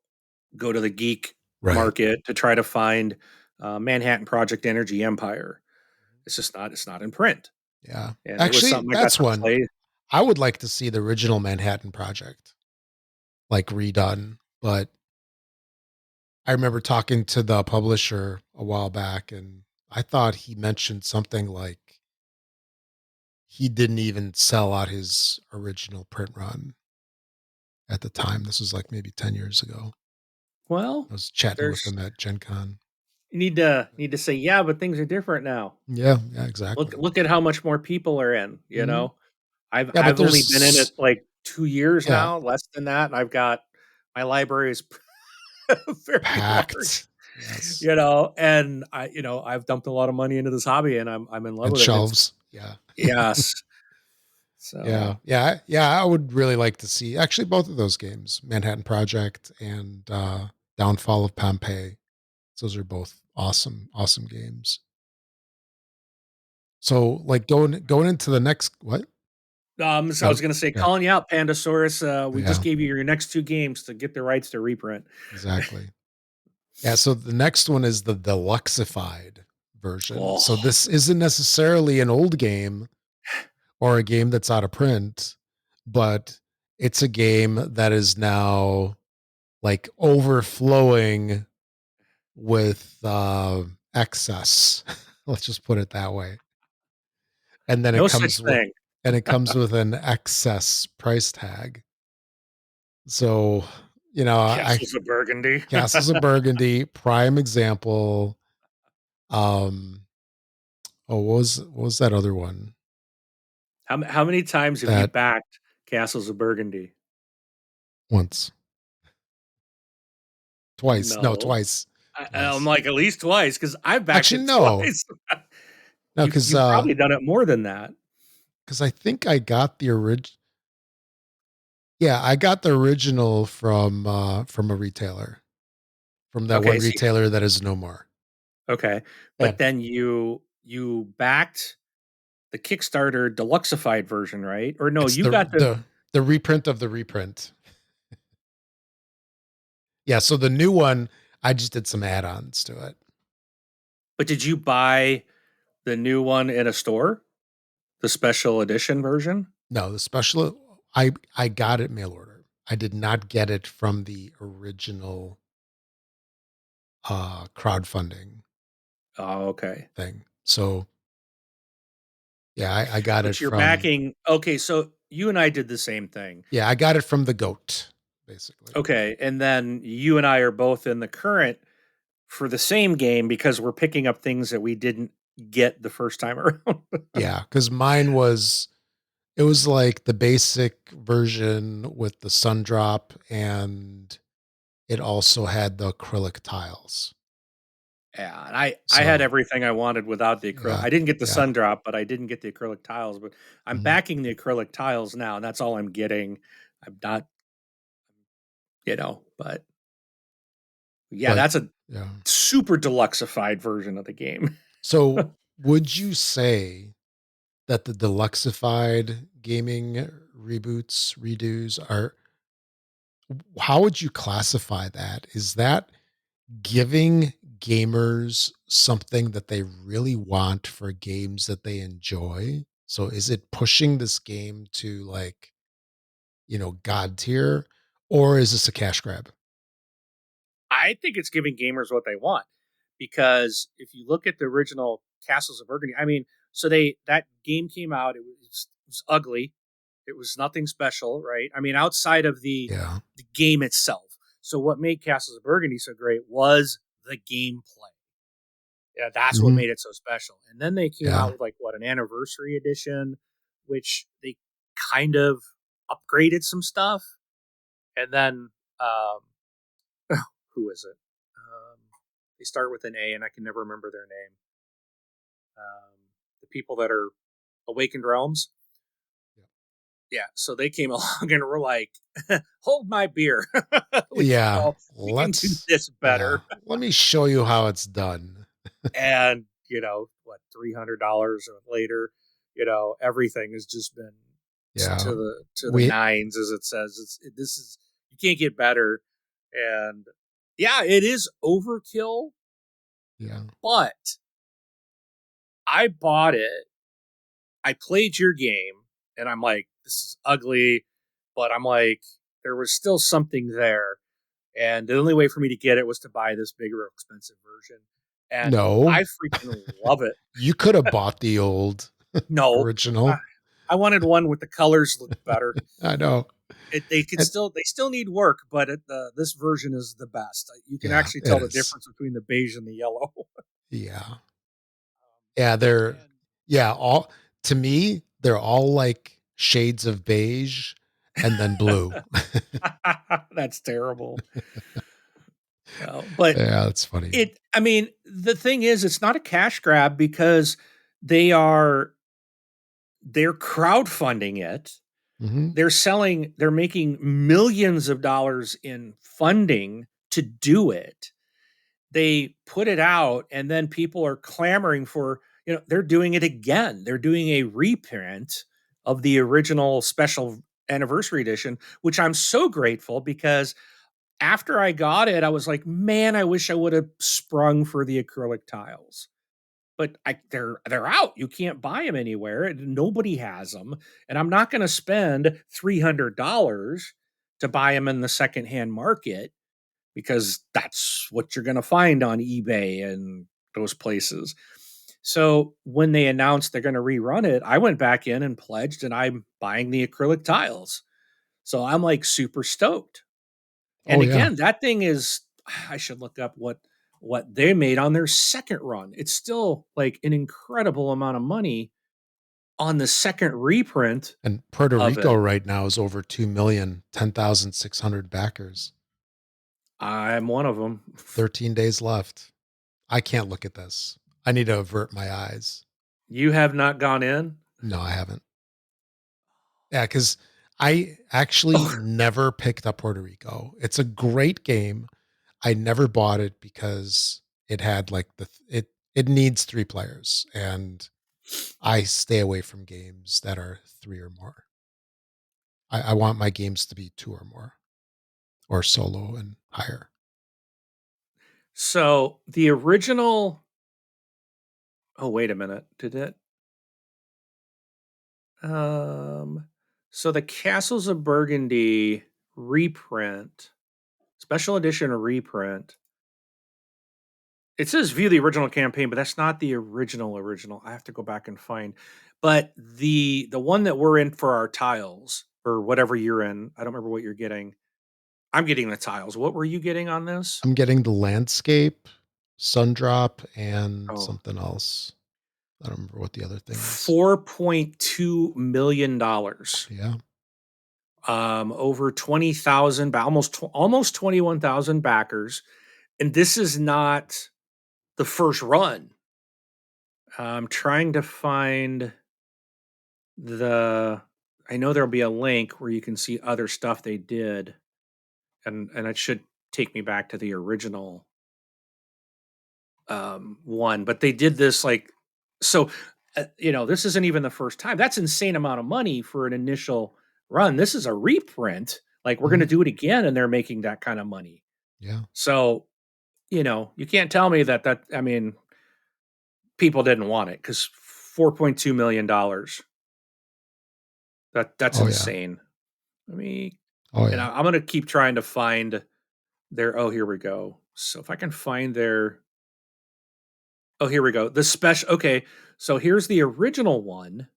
[SPEAKER 2] to the geek
[SPEAKER 1] Right.
[SPEAKER 2] market to try to find Manhattan Project Energy Empire. It's not in print,
[SPEAKER 1] Yeah.
[SPEAKER 2] and it was
[SPEAKER 1] Actually,
[SPEAKER 2] something I got
[SPEAKER 1] that's
[SPEAKER 2] to
[SPEAKER 1] one
[SPEAKER 2] play.
[SPEAKER 1] I would like to see the original Manhattan Project like redone, but I remember talking to the publisher a while back and I thought he mentioned something like he didn't even sell out his original print run at the time. This was like maybe 10 years ago.
[SPEAKER 2] Well,
[SPEAKER 1] I was chatting with
[SPEAKER 2] there's
[SPEAKER 1] him at Gen Con.
[SPEAKER 2] you need to say yeah, but things are different now.
[SPEAKER 1] Yeah, yeah, exactly.
[SPEAKER 2] Look at how much more people are in. You
[SPEAKER 1] Mhm.
[SPEAKER 2] know, I've
[SPEAKER 1] Yeah, but
[SPEAKER 2] I've only been in it
[SPEAKER 1] there's
[SPEAKER 2] like 2 years
[SPEAKER 1] yeah,
[SPEAKER 2] now, less than that, and I've got my library is very large.
[SPEAKER 1] packed. Yes.
[SPEAKER 2] And I've dumped a lot of money into this hobby, and I'm in love
[SPEAKER 1] And
[SPEAKER 2] with it. And it's
[SPEAKER 1] shelves. Yeah.
[SPEAKER 2] yes,
[SPEAKER 1] Yeah,
[SPEAKER 2] so
[SPEAKER 1] yeah, yeah. I would really like to see actually both of those games, Manhattan Project and Downfall of Pompeii. Those are both awesome, awesome games. So, like going into the next what?
[SPEAKER 2] so I
[SPEAKER 1] No,
[SPEAKER 2] was gonna say,
[SPEAKER 1] yeah,
[SPEAKER 2] calling you out, Pandasaurus. We just
[SPEAKER 1] yeah,
[SPEAKER 2] gave you your next two games to get the rights to reprint.
[SPEAKER 1] exactly. Yeah. So the next one is the deluxeified version.
[SPEAKER 2] Oh,
[SPEAKER 1] So this isn't necessarily an old game or a game that's out of print, but it's a game that is now like overflowing with excess. Let's just put it that way. And then
[SPEAKER 2] no such thing.
[SPEAKER 1] it comes with an excess price tag. So, I
[SPEAKER 2] Castles of Burgundy.
[SPEAKER 1] Castles of Burgundy, prime example. Um, oh, what was that other one?
[SPEAKER 2] How many times have you
[SPEAKER 1] That
[SPEAKER 2] backed Castles of Burgundy?
[SPEAKER 1] once, twice, no,
[SPEAKER 2] No.
[SPEAKER 1] twice,
[SPEAKER 2] I'm
[SPEAKER 1] twice.
[SPEAKER 2] like, at least twice because 'cause I've backed
[SPEAKER 1] Actually,
[SPEAKER 2] it
[SPEAKER 1] no,
[SPEAKER 2] twice.
[SPEAKER 1] no, because
[SPEAKER 2] You've probably done it more than that.
[SPEAKER 1] I think I got the original. Yeah, I got the original from a retailer, from that one
[SPEAKER 2] Okay, see
[SPEAKER 1] retailer that is no more.
[SPEAKER 2] okay,
[SPEAKER 1] Yeah,
[SPEAKER 2] but then you backed the Kickstarter deluxeified version, right? Or no,
[SPEAKER 1] it's
[SPEAKER 2] you got
[SPEAKER 1] the reprint of the reprint. Yeah, so the new one, I just did some add-ons to it.
[SPEAKER 2] but did you buy the new one in a store? The special edition version?
[SPEAKER 1] No, the special I got it mail order. I did not get it from the original crowdfunding
[SPEAKER 2] Oh, okay.
[SPEAKER 1] thing. So yeah, I got it
[SPEAKER 2] But you're
[SPEAKER 1] from
[SPEAKER 2] backing okay, so you and I did the same thing.
[SPEAKER 1] yeah, I got it from the goat, basically.
[SPEAKER 2] Okay, and then you and I are both in the current for the same game because we're picking up things that we didn't get the first time around.
[SPEAKER 1] Yeah, because mine was it was like the basic version with the sun drop and it also had the acrylic tiles.
[SPEAKER 2] Yeah, and I had
[SPEAKER 1] So
[SPEAKER 2] everything I wanted without the acrylic.
[SPEAKER 1] yeah,
[SPEAKER 2] I didn't get the
[SPEAKER 1] yeah.
[SPEAKER 2] sun drop, but I didn't get the acrylic tiles, but I'm
[SPEAKER 1] Mhm.
[SPEAKER 2] backing the acrylic tiles now, and that's all I'm getting. I'm not, but yeah,
[SPEAKER 1] But
[SPEAKER 2] that's a
[SPEAKER 1] yeah.
[SPEAKER 2] super deluxeified version of the game.
[SPEAKER 1] So would you say that the deluxeified gaming reboots, redos are, how would you classify that? Is that giving gamers something that they really want for games that they enjoy? So is it pushing this game to like, God tier, or is this a cash grab?
[SPEAKER 2] I think it's giving gamers what they want because if you look at the original Castles of Burgundy, I mean, so that game came out. It was ugly. It was nothing special, right? I mean, outside of
[SPEAKER 1] Yeah.
[SPEAKER 2] the game itself. So what made Castles of Burgundy so great was the gameplay. Yeah, that's what
[SPEAKER 1] Mhm.
[SPEAKER 2] made it so special. And then they came
[SPEAKER 1] Yeah.
[SPEAKER 2] out with like what an anniversary edition, which they kind of upgraded some stuff. And then who is it? They start with an A, and I can never remember their name. The people that are Awakened Realms. Yeah, so they came along and were like, "Hold my beer,
[SPEAKER 1] Yeah.
[SPEAKER 2] we can do
[SPEAKER 1] Let's
[SPEAKER 2] this
[SPEAKER 1] yeah.
[SPEAKER 2] better."
[SPEAKER 1] Let me show you how it's done.
[SPEAKER 2] And what, $300 later, everything has just been
[SPEAKER 1] Yeah.
[SPEAKER 2] to the
[SPEAKER 1] We
[SPEAKER 2] nines, as it says. This is, you can't get better, and yeah, it is overkill,
[SPEAKER 1] yeah.
[SPEAKER 2] but I bought it. I played your game, and I'm like, this is ugly, but I'm like, there was still something there, and the only way for me to get it was to buy this bigger, expensive version, and
[SPEAKER 1] No.
[SPEAKER 2] I freaking love it.
[SPEAKER 1] You could have bought the old
[SPEAKER 2] No, I,
[SPEAKER 1] original.
[SPEAKER 2] I wanted one with the colors look better.
[SPEAKER 1] I know. It
[SPEAKER 2] They still need work, but this version is the best. You can
[SPEAKER 1] yeah,
[SPEAKER 2] actually
[SPEAKER 1] it
[SPEAKER 2] tell the
[SPEAKER 1] is.
[SPEAKER 2] difference between the beige and the yellow.
[SPEAKER 1] Yeah. Yeah, they're
[SPEAKER 2] And
[SPEAKER 1] yeah, all to me, they're all like shades of beige and then blue.
[SPEAKER 2] that's terrible. But
[SPEAKER 1] Yeah, that's funny.
[SPEAKER 2] I mean, the thing is, it's not a cash grab because they are they're crowdfunding it.
[SPEAKER 1] Mhm.
[SPEAKER 2] They're making millions of dollars in funding to do it. They put it out, and then people are clamoring for, they're doing it again. They're doing a reprint of the original special anniversary edition, which I'm so grateful because after I got it, I was like, man, I wish I would have sprung for the acrylic tiles. But they're out. You can't buy them anywhere. And nobody has them, and I'm not going to spend $300 to buy them in the secondhand market because that's what you're going to find on eBay and those places. So when they announced they're going to rerun it, I went back in and pledged, and I'm buying the acrylic tiles. So I'm like super stoked. And
[SPEAKER 1] Oh, yeah.
[SPEAKER 2] again, that thing is, I should look up what they made on their second run. It's still like an incredible amount of money on the second reprint
[SPEAKER 1] And Puerto
[SPEAKER 2] of
[SPEAKER 1] Rico
[SPEAKER 2] it.
[SPEAKER 1] right now is over 2,000,000, 10,600 backers.
[SPEAKER 2] I'm one of them.
[SPEAKER 1] 13 days left. I can't look at this. I need to avert my eyes.
[SPEAKER 2] You have not gone in?
[SPEAKER 1] No, I haven't. Yeah, because I actually
[SPEAKER 2] Oh,
[SPEAKER 1] never picked up Puerto Rico. It's a great game. I never bought it because it had like it needs 3 players, and I stay away from games that are 3 or more. I want my games to be 2 or more, or solo and higher.
[SPEAKER 2] so the original. Oh, wait a minute. Did it? Um, so the Castles of Burgundy reprint, special edition reprint. It says view the original campaign, but that's not the original. I have to go back and find. But the one that we're in for our tiles or whatever you're in, I don't remember what you're getting. I'm getting the tiles. What were you getting on this?
[SPEAKER 1] I'm getting the landscape, Sundrop, and
[SPEAKER 2] Oh,
[SPEAKER 1] something else. I don't remember what the other thing is.
[SPEAKER 2] $4.2 million.
[SPEAKER 1] Yeah.
[SPEAKER 2] Over 20,000, almost 21,000 backers, and this is not the first run. I'm trying to find the I know there'll be a link where you can see other stuff they did, and it should take me back to the original one, but they did this like so this isn't even the first time. That's insane amount of money for an initial run. This is a reprint. Like we're going to
[SPEAKER 1] Mhm.
[SPEAKER 2] do it again and they're making that kind of money.
[SPEAKER 1] Yeah.
[SPEAKER 2] So, you can't tell me that I mean, people didn't want it cuz 4.2 million dollars. That's
[SPEAKER 1] Oh, yeah.
[SPEAKER 2] insane. Let me
[SPEAKER 1] Oh,
[SPEAKER 2] and
[SPEAKER 1] yeah.
[SPEAKER 2] I'm going to keep trying to find their here we go. So if I can find their here we go. The special okay. So here's the original one.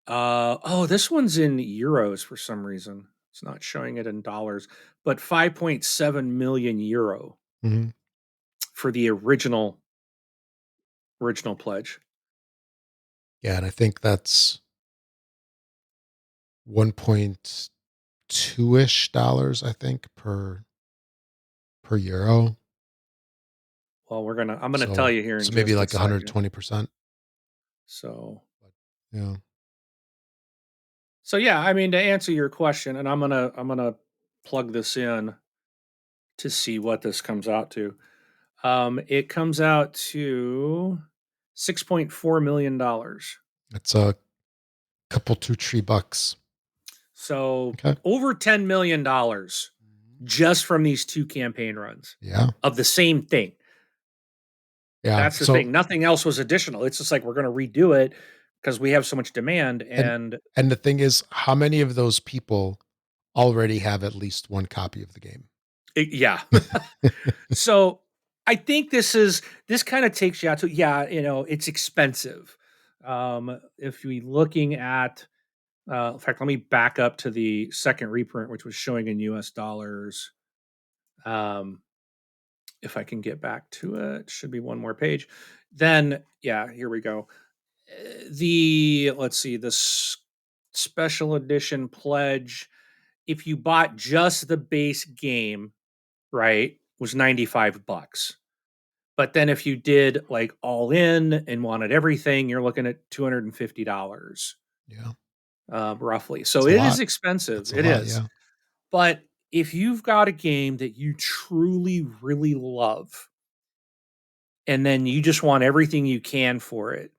[SPEAKER 2] This one's in euros for some reason. It's not showing it in dollars, but 5.7 million euro
[SPEAKER 1] Mhm.
[SPEAKER 2] for the original pledge.
[SPEAKER 1] Yeah, and I think that's 1.2-ish dollars, I think, per euro.
[SPEAKER 2] Well, I'm gonna tell
[SPEAKER 1] So
[SPEAKER 2] you here in
[SPEAKER 1] maybe
[SPEAKER 2] just a
[SPEAKER 1] like
[SPEAKER 2] second.
[SPEAKER 1] 120%.
[SPEAKER 2] So
[SPEAKER 1] Yeah.
[SPEAKER 2] so yeah, I mean to answer your question, and I'm gonna plug this in to see what this comes out to. It comes out to $6.4 million.
[SPEAKER 1] It's a couple 2 tree bucks.
[SPEAKER 2] So
[SPEAKER 1] Okay.
[SPEAKER 2] over $10 million
[SPEAKER 1] Mhm.
[SPEAKER 2] just from these two campaign runs
[SPEAKER 1] Yeah.
[SPEAKER 2] of the same thing.
[SPEAKER 1] Yeah.
[SPEAKER 2] That's the thing. Nothing else was additional. It's just like we're going to redo it because we have so much demand.
[SPEAKER 1] and
[SPEAKER 2] And
[SPEAKER 1] and the thing is, how many of those people already have at least one copy of the game?
[SPEAKER 2] yeah. So I think this kind of takes you out to it's expensive. If we looking at in fact, let me back up to the second reprint, which was showing in US dollars. Um, if I can get back to it, should be one more page. Then, yeah, here we go. Let's see, special edition pledge. If you bought just the base game, right, was $95. But then if you did like all in and wanted everything, you're looking at $250,
[SPEAKER 1] Yeah.
[SPEAKER 2] roughly. So
[SPEAKER 1] It's a
[SPEAKER 2] it is
[SPEAKER 1] lot.
[SPEAKER 2] expensive.
[SPEAKER 1] It's a
[SPEAKER 2] It
[SPEAKER 1] lot,
[SPEAKER 2] is.
[SPEAKER 1] yeah.
[SPEAKER 2] But if you've got a game that you truly, really love, and then you just want everything you can for it,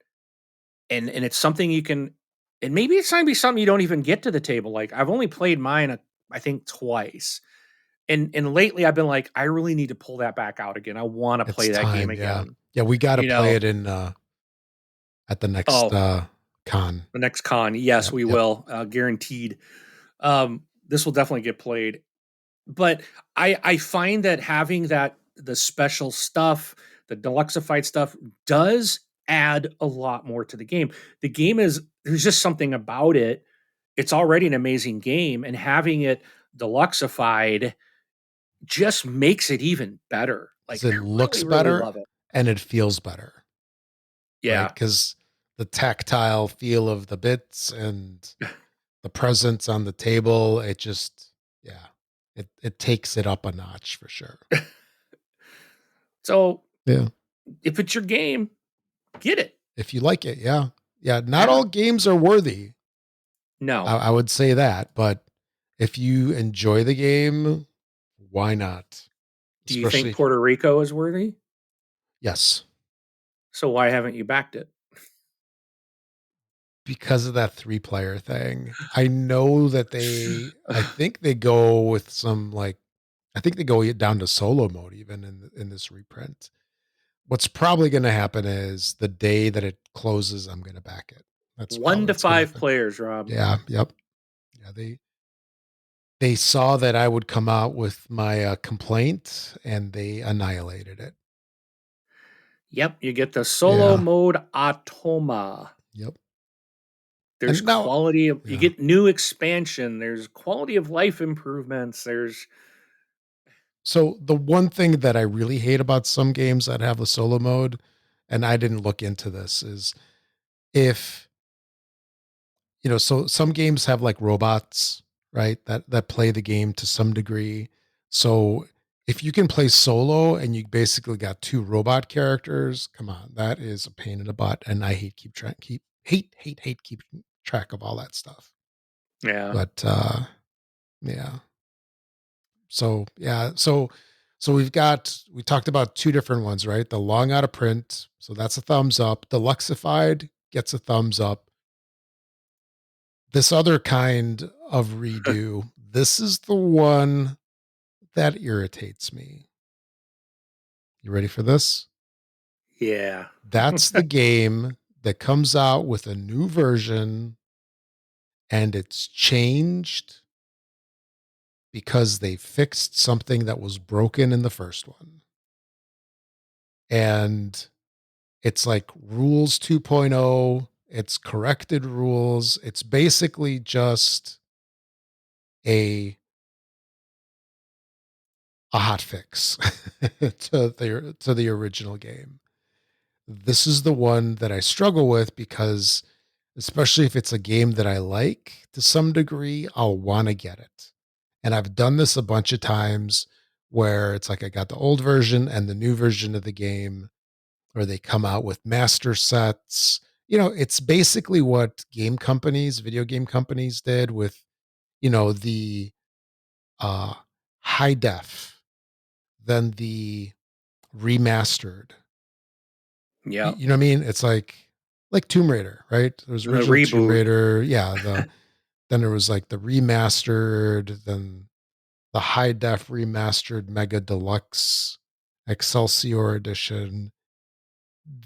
[SPEAKER 2] and it's something you can, and maybe it's gonna be something you don't even get to the table. Like I've only played mine, I think twice, and lately I've been like, I really need to pull that back out again. I want to
[SPEAKER 1] It's
[SPEAKER 2] play that game
[SPEAKER 1] time, yeah.
[SPEAKER 2] again.
[SPEAKER 1] Yeah, we gotta
[SPEAKER 2] You
[SPEAKER 1] play
[SPEAKER 2] know,
[SPEAKER 1] it in, at the next,
[SPEAKER 2] oh,
[SPEAKER 1] con.
[SPEAKER 2] the next con, yes,
[SPEAKER 1] Yep,
[SPEAKER 2] we
[SPEAKER 1] yep.
[SPEAKER 2] will, guaranteed. This will definitely get played. But I find that having the special stuff, the deluxified stuff does add a lot more to the game. The game is there's just something about it. It's already an amazing game, and having it deluxified just makes it even better.
[SPEAKER 1] 'Cause
[SPEAKER 2] Like
[SPEAKER 1] it
[SPEAKER 2] I
[SPEAKER 1] looks
[SPEAKER 2] really, really
[SPEAKER 1] better
[SPEAKER 2] love it.
[SPEAKER 1] and it feels better, right?
[SPEAKER 2] Yeah.
[SPEAKER 1] Because the tactile feel of the bits and the presence on the table, it just yeah, it takes it up a notch for sure.
[SPEAKER 2] So
[SPEAKER 1] Yeah.
[SPEAKER 2] if it's your game, get it.
[SPEAKER 1] If you like it, yeah. Yeah, not
[SPEAKER 2] Yeah.
[SPEAKER 1] all games are worthy.
[SPEAKER 2] No.
[SPEAKER 1] I would say that, but if you enjoy the game, why not?
[SPEAKER 2] Do you think
[SPEAKER 1] Especially
[SPEAKER 2] Puerto Rico is worthy?
[SPEAKER 1] yes,
[SPEAKER 2] So why haven't you backed it?
[SPEAKER 1] because of that 3-player thing. I know that I think they go with some, like I think they go down to solo mode even in this reprint. What's probably gonna happen is the day that it closes, I'm gonna back it. That's
[SPEAKER 2] One
[SPEAKER 1] probably
[SPEAKER 2] to
[SPEAKER 1] what's gonna
[SPEAKER 2] five
[SPEAKER 1] happen.
[SPEAKER 2] players, Rob.
[SPEAKER 1] Yeah, yep. Yeah, they saw that I would come out with my, complaint, and they annihilated it.
[SPEAKER 2] Yep, you get the solo
[SPEAKER 1] Yeah,
[SPEAKER 2] mode Atoma.
[SPEAKER 1] yep.
[SPEAKER 2] There's
[SPEAKER 1] And now
[SPEAKER 2] quality of you
[SPEAKER 1] yeah.
[SPEAKER 2] get new expansion, there's quality of life improvements, there's
[SPEAKER 1] So, the one thing that I really hate about some games that have a solo mode, and I didn't look into this, is if so some games have, like, robots, right, that play the game to some degree. So, if you can play solo and you basically got two robot characters, come on, that is a pain in the butt. And I hate keeping track of all that stuff.
[SPEAKER 2] Yeah.
[SPEAKER 1] But yeah. So yeah, so we talked about two different ones, right? The long out of print, so that's a thumbs up. The Luxified gets a thumbs up. This other kind of redo, this is the one that irritates me. You ready for this?
[SPEAKER 2] Yeah.
[SPEAKER 1] That's the game that comes out with a new version and it's changed because they fixed something that was broken in the first one. And it's like rules 2.0, it's corrected rules. It's basically just a a hot fix to the original game. This is the one that I struggle with because especially if it's a game that I like to some degree, I'll want to get it. And I've done this a bunch of times where it's like I got the old version and the new version of the game, or they come out with master sets. You know, it's basically what video game companies did with, the uh, high def, then the remastered. You,
[SPEAKER 2] Yep.
[SPEAKER 1] you know what I mean? It's like Tomb Raider, right? There was
[SPEAKER 2] The
[SPEAKER 1] original Tomb
[SPEAKER 2] reboot.
[SPEAKER 1] Raider, yeah. Then there was like the remastered, then the high def remastered Mega Deluxe Excelsior edition.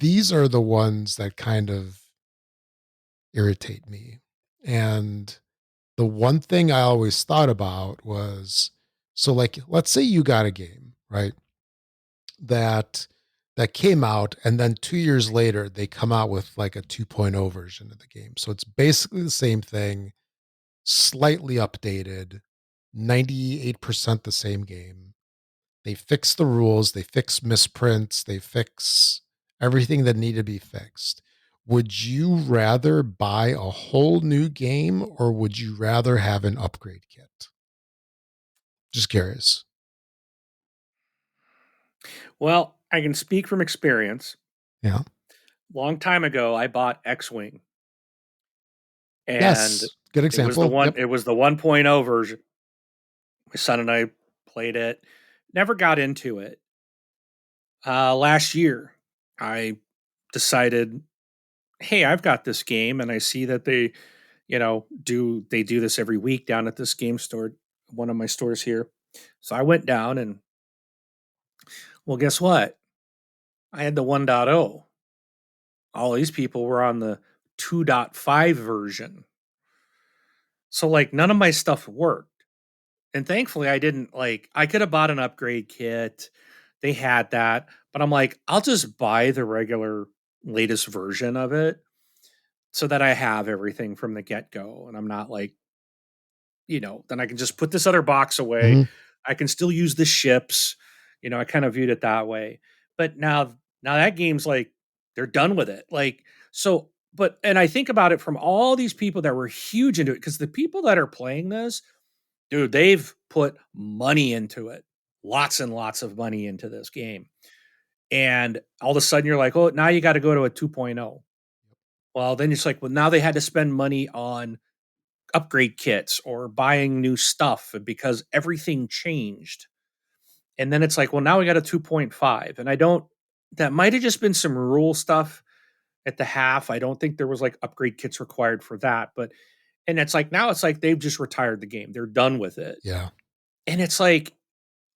[SPEAKER 1] These are the ones that kind of irritate me. And the one thing I always thought about was, so like let's say you got a game, right? That that came out and then 2 years later they come out with like a 2.0 version of the game. So it's basically the same thing, slightly updated, 98% the same game. They fix the rules, they fix misprints, they fix everything that needed to be fixed. Would you rather buy a whole new game or would you rather have an upgrade kit? Just curious.
[SPEAKER 2] Well, I can speak from experience.
[SPEAKER 1] Yeah.
[SPEAKER 2] Long time ago, I bought X-Wing, and
[SPEAKER 1] Yes. Good example. Yep.
[SPEAKER 2] it was the 1.0 version. My son and I played it. Never got into it. Last year, I decided, hey, I've got this game, and I see that they do this every week down at this game store, one of my stores here. So I went down and, well, guess what? I had the 1.0. All these people were on the 2.5 version. So like none of my stuff worked. And thankfully I didn't I could have bought an upgrade kit. They had that, but I'm like, I'll just buy the regular latest version of it so that I have everything from the get-go and I'm not like, then I can just put this other box away.
[SPEAKER 1] Mhm.
[SPEAKER 2] I can still use the ships. I kind of viewed it that way. But now that game's like they're done with it. And I think about it from all these people that were huge into it because the people that are playing this, dude, they've put money into it. Lots and lots of money into this game. And all of a sudden you're like, "Oh, now you got to go to a 2.0." Well, then it's like, well, now they had to spend money on upgrade kits or buying new stuff because everything changed. And then it's like, well, now we got a 2.5. And I don't, that might have just been some rule stuff at the half. I don't think there was like upgrade kits required for that. And it's like, now it's like they've just retired the game. They're done with it.
[SPEAKER 1] Yeah.
[SPEAKER 2] And it's like,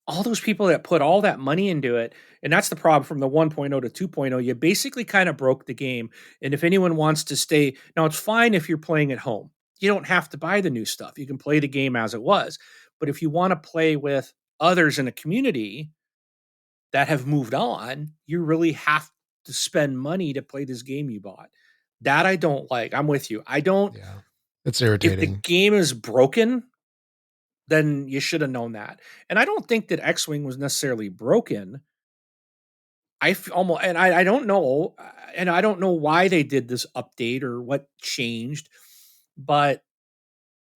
[SPEAKER 2] all those people that put all that money into it, and that's the problem from the 1.0 to 2.0, you basically kind of broke the game. And if anyone wants to stay, now it's fine if you're playing at home. You don't have to buy the new stuff. You can play the game as it was. But if you want to play with others in a community that have moved on, you really have to spend money to play this game you bought. That I don't like. I'm with you. I don't,
[SPEAKER 1] Yeah. It's
[SPEAKER 2] if the
[SPEAKER 1] irritating.
[SPEAKER 2] game is broken, then you should have known that. And I don't think that X-Wing was necessarily broken. Almost, and I don't know, and I don't know why they did this update or what changed, but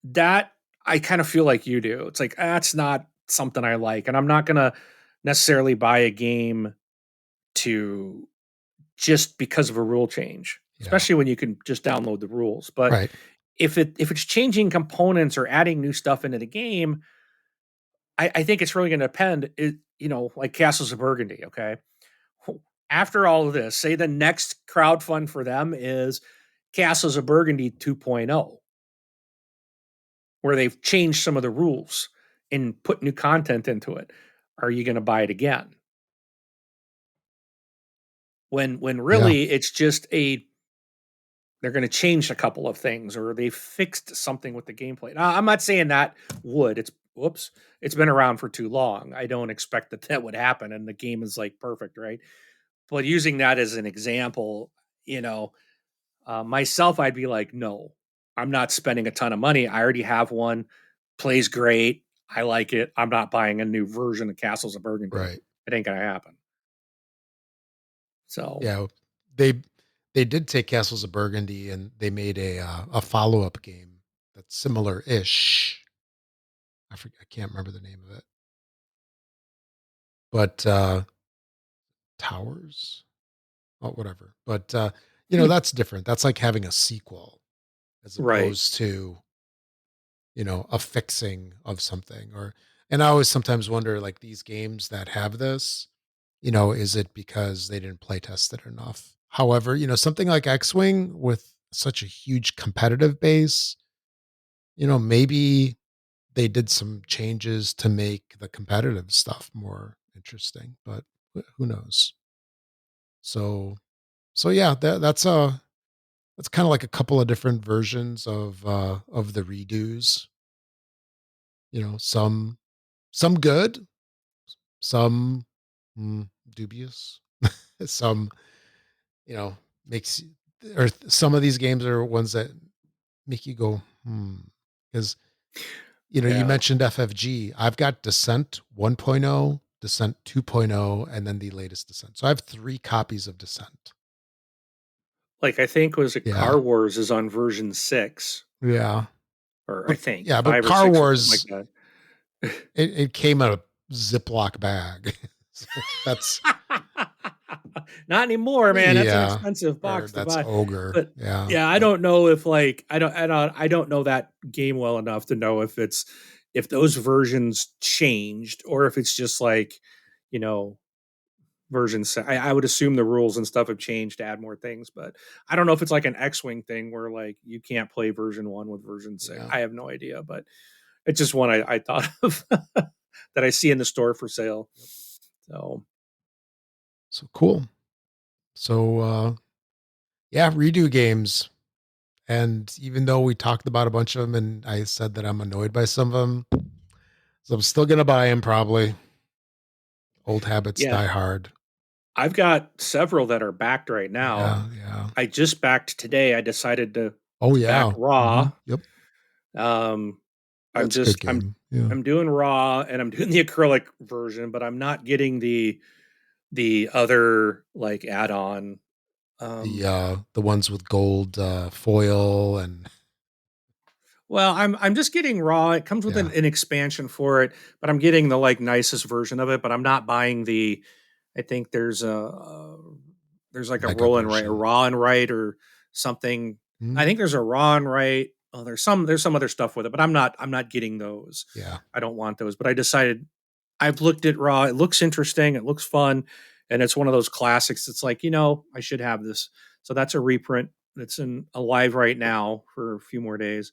[SPEAKER 2] that I kind of feel like you do. It's like that's not something I like, and I'm not gonna. necessarily buy a game to just because of a rule change,
[SPEAKER 1] Yeah.
[SPEAKER 2] especially when you can just download the rules. But
[SPEAKER 1] Right.
[SPEAKER 2] if it's changing components or adding new stuff into the game, I think it's really going to depend. Like Castles of Burgundy. Okay, after all of this, say the next crowdfund for them is Castles of Burgundy 2.0, where they've changed some of the rules and put new content into it. Are you going to buy it again? When
[SPEAKER 1] Yeah.
[SPEAKER 2] really it's just they're going to change a couple of things or they fixed something with the gameplay. Now, I'm not saying that would. It's been around for too long. I don't expect that would happen and the game is like perfect, right? But using that as an example, you know, myself, I'd be like, no, I'm not spending a ton of money. I already have one, plays great. I like it. I'm not buying a new version of Castles of Burgundy.
[SPEAKER 1] Right.
[SPEAKER 2] It ain't gonna happen. So
[SPEAKER 1] Yeah. They they did take Castles of Burgundy and they made a follow-up game that's similar-ish. I can't remember the name of it. But Towers? Oh, whatever. But that's different. That's like having a sequel as
[SPEAKER 2] right.
[SPEAKER 1] opposed to, a fixing of something and I always sometimes wonder like these games that have this, is it because they didn't play test it enough? However, something like X-Wing with such a huge competitive base, maybe they did some changes to make the competitive stuff more interesting, but who knows? So yeah, that's kind of like a couple of different versions of the redos. Some good, some dubious, some you know makes some of these games are ones that make you go because you
[SPEAKER 2] Yeah.
[SPEAKER 1] mentioned FFG. I've got Descent 1.0, Descent 2.0, and then the latest Descent. So I have 3 copies of Descent.
[SPEAKER 2] Like I think was it
[SPEAKER 1] Yeah,
[SPEAKER 2] Car Wars is on version 6,
[SPEAKER 1] yeah,
[SPEAKER 2] or I
[SPEAKER 1] but
[SPEAKER 2] think
[SPEAKER 1] yeah, but
[SPEAKER 2] 5 or
[SPEAKER 1] Car
[SPEAKER 2] 6 or something like
[SPEAKER 1] Wars
[SPEAKER 2] that.
[SPEAKER 1] it came in a Ziploc bag. So that's
[SPEAKER 2] Not anymore, man. That's an
[SPEAKER 1] yeah,
[SPEAKER 2] expensive
[SPEAKER 1] or
[SPEAKER 2] box to
[SPEAKER 1] that's
[SPEAKER 2] buy.
[SPEAKER 1] Ogre.
[SPEAKER 2] But
[SPEAKER 1] Yeah,
[SPEAKER 2] yeah, I
[SPEAKER 1] but
[SPEAKER 2] don't know if like I don't know that game well enough to know if those versions changed or if it's just like, you know, I would assume the rules and stuff have changed to add more things, but I don't know if it's like an X-Wing thing where like you can't play version 1 with version 6.
[SPEAKER 1] yeah.
[SPEAKER 2] I have no idea, but it's just one I thought of that I see in the store for sale.
[SPEAKER 1] Yep.
[SPEAKER 2] So,
[SPEAKER 1] So cool. So yeah, redo games. And even though we talked about a bunch of them and I said that I'm annoyed by some of them, so I'm still gonna buy them probably. Old habits
[SPEAKER 2] yeah,
[SPEAKER 1] die hard.
[SPEAKER 2] I've got several that are backed right now.
[SPEAKER 1] Yeah, yeah.
[SPEAKER 2] I just backed today. I decided
[SPEAKER 1] Oh
[SPEAKER 2] to back
[SPEAKER 1] yeah.
[SPEAKER 2] Raw.
[SPEAKER 1] Yep.
[SPEAKER 2] Um, I'm
[SPEAKER 1] That's a good
[SPEAKER 2] just
[SPEAKER 1] game. Yeah.
[SPEAKER 2] I'm doing Raw and I'm doing the acrylic version, but I'm not getting the other like add-on. Um,
[SPEAKER 1] The ones with gold foil and
[SPEAKER 2] well, I'm just getting Raw. It comes with
[SPEAKER 1] yeah,
[SPEAKER 2] an expansion for it, but I'm getting the like nicest version of it. But I'm not buying the. I think there's like a
[SPEAKER 1] mega
[SPEAKER 2] roll and write, a
[SPEAKER 1] version.
[SPEAKER 2] raw and write, or something. I
[SPEAKER 1] Mm,
[SPEAKER 2] think there's a raw and write. Oh, there's some other stuff with it, but I'm not getting those.
[SPEAKER 1] yeah.
[SPEAKER 2] I don't want those. But I decided I've looked at raw. It looks interesting. It looks fun, and it's one of those classics. It's like I should have this. So that's a reprint that's in alive right now for a few more days.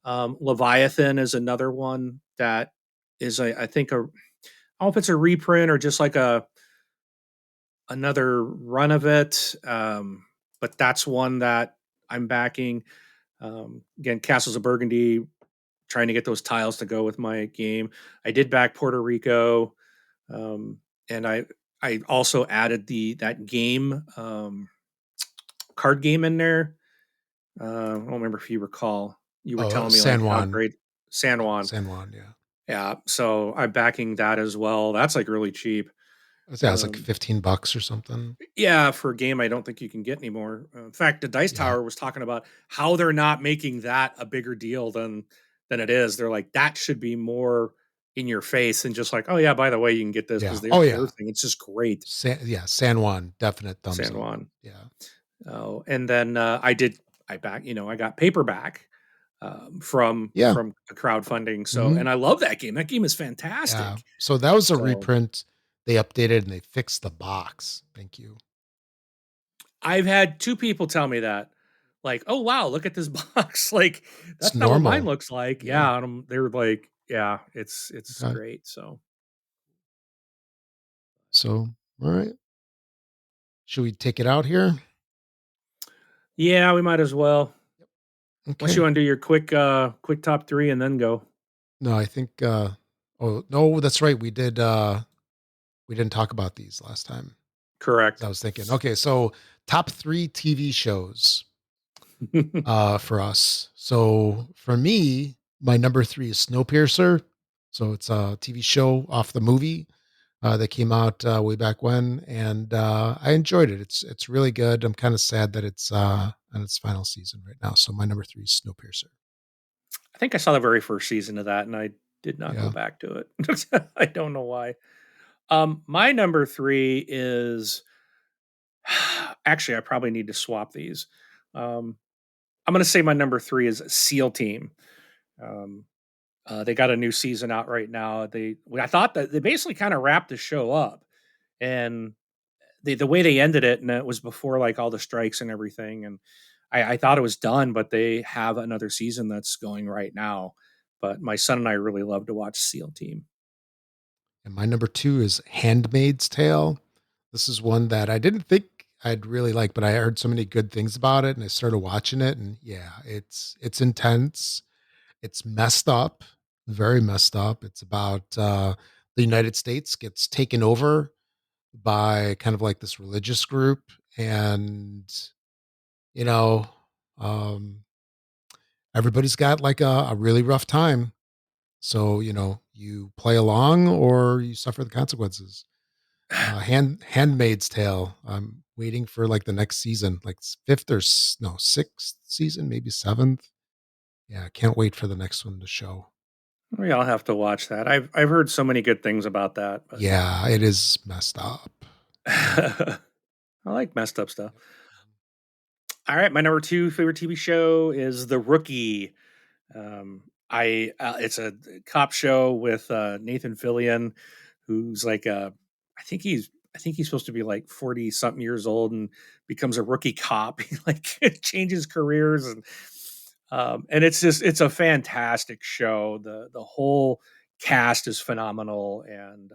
[SPEAKER 2] Leviathan is another one that is I think I don't know if it's a reprint or just like another run of it. But that's one that I'm backing. Again, Castles of Burgundy, trying to get those tiles to go with my game. I did back Puerto Rico, um, and I also added that game card game in there. I don't remember if you recall. You were
[SPEAKER 1] Oh,
[SPEAKER 2] telling me
[SPEAKER 1] San
[SPEAKER 2] like how
[SPEAKER 1] Juan.
[SPEAKER 2] great San Juan.
[SPEAKER 1] San Juan, yeah.
[SPEAKER 2] Yeah, so I'm backing that as well. That's like really cheap.
[SPEAKER 1] Yeah, it's like
[SPEAKER 2] Um,
[SPEAKER 1] 15 bucks or something.
[SPEAKER 2] Yeah, for a game I don't think you can get anymore. In fact, the Dice
[SPEAKER 1] Yeah.
[SPEAKER 2] Tower was talking about how they're not making that a bigger deal than it is. They're like that should be more. in your face and just like, oh yeah, by the way, you can get this because
[SPEAKER 1] Yeah. Oh
[SPEAKER 2] their
[SPEAKER 1] yeah.
[SPEAKER 2] thing. It's just great.
[SPEAKER 1] San Juan, definite thumbs
[SPEAKER 2] San
[SPEAKER 1] up.
[SPEAKER 2] Juan.
[SPEAKER 1] Yeah.
[SPEAKER 2] Oh, and then I got Paperback
[SPEAKER 1] Yeah.
[SPEAKER 2] from a crowdfunding. So,
[SPEAKER 1] Hmm.
[SPEAKER 2] and I love that game. That game is
[SPEAKER 1] Yeah.
[SPEAKER 2] fantastic.
[SPEAKER 1] So that was a
[SPEAKER 2] So
[SPEAKER 1] reprint. They updated and they fixed the box. Thank you.
[SPEAKER 2] I've had two people tell me that, like, "Oh wow, look at this box." Like,
[SPEAKER 1] It's
[SPEAKER 2] that's not what mine
[SPEAKER 1] normal.
[SPEAKER 2] looks like.
[SPEAKER 1] Yeah.
[SPEAKER 2] Yeah, and they're like, "Yeah, it's
[SPEAKER 1] Okay.
[SPEAKER 2] great." So,
[SPEAKER 1] So, all right. Should we take it out here?
[SPEAKER 2] yeah, we might as well. Unless you
[SPEAKER 1] Okay.
[SPEAKER 2] want to do your quick top three and then go.
[SPEAKER 1] No, I think oh no, that's right. We didn't talk about these last time. I
[SPEAKER 2] Correct.
[SPEAKER 1] was thinking, okay, so top 3 TV shows for us. So for me, my number 3 is Snowpiercer. So it's a TV show off the movie that came out way back when, and I enjoyed it. It's really good. I'm kind of sad that it's on its final season right now. So my number 3 is Snowpiercer.
[SPEAKER 2] I think I saw the very first season of that, and I did not go
[SPEAKER 1] Yeah.
[SPEAKER 2] back to it. I don't know why. My number three is actually I probably need to swap these. Um, I'm going to say my number three is SEAL Team. Um, they got a new season out right now. I thought that they basically kind of wrapped the show up, and the way they ended it, and it was before like all the strikes and everything. And I thought it was done, but they have another season that's going right now. But my son and I really love to watch SEAL Team.
[SPEAKER 1] And my number 2 is Handmaid's Tale. This is one that I didn't think I'd really like, but I heard so many good things about it and I started watching it, and yeah, it's intense. It's messed up, very messed up. It's about the United States gets taken over by kind of like this religious group, and you know, um everybody's got like a really rough time. So, you play along or you suffer the consequences. Handmaid's Tale. I'm waiting for like the next season, like fifth or no, sixth season, maybe seventh. Yeah, I can't wait for the next one to show.
[SPEAKER 2] We all have to watch that. I've heard so many good things about that, but
[SPEAKER 1] Yeah, it is messed up. Yeah.
[SPEAKER 2] I like messed up stuff.
[SPEAKER 1] Yep.
[SPEAKER 2] All right, my number two favorite TV show is The Rookie. I It's a cop show with Nathan Fillion, who's like I think he's supposed to be like 40 something years old and becomes a rookie cop. He like changes careers and it's a fantastic show. The whole cast is phenomenal, and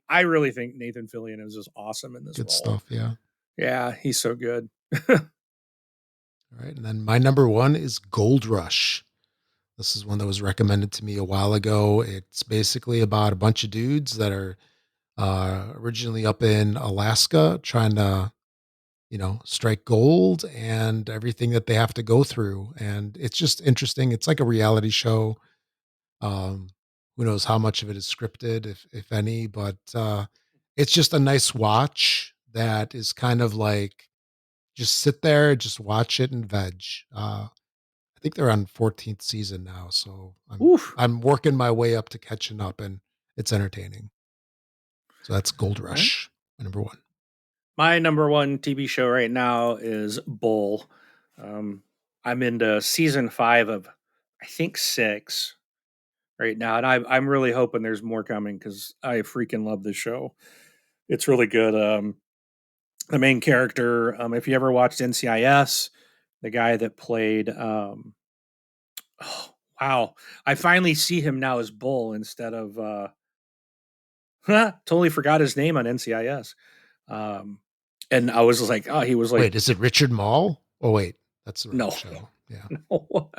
[SPEAKER 2] I really think Nathan Fillion is just awesome in this
[SPEAKER 1] Good
[SPEAKER 2] role.
[SPEAKER 1] stuff. Yeah.
[SPEAKER 2] Yeah, he's so good.
[SPEAKER 1] All right. And then my number 1 is Gold Rush. This is one that was recommended to me a while ago. It's basically about a bunch of dudes that are originally up in Alaska trying to, strike gold and everything that they have to go through. And it's just interesting. It's like a reality show. Um, who knows how much of it is scripted, if any, but it's just a nice watch that is kind of like just sit there, just watch it and veg. I think they're on 14th season now, so I'm
[SPEAKER 2] Oof.
[SPEAKER 1] I'm working my way up to catching up, and it's entertaining. So that's Gold
[SPEAKER 2] All right.
[SPEAKER 1] Rush, my number 1.
[SPEAKER 2] My number one TV show right now is Bull. Um, I'm into season five of, I think, six right now, and I'm really hoping there's more coming because I freaking love this show. It's really good. The main character, if you ever watched NCIS, the guy that played, oh, wow, I finally see him now as Bull instead of, totally forgot his name on NCIS. Um, and I was like, oh, he was like,
[SPEAKER 1] Wait, is it Richard Mall? Oh, wait, that's the wrong
[SPEAKER 2] no,
[SPEAKER 1] show. Yeah,
[SPEAKER 2] no.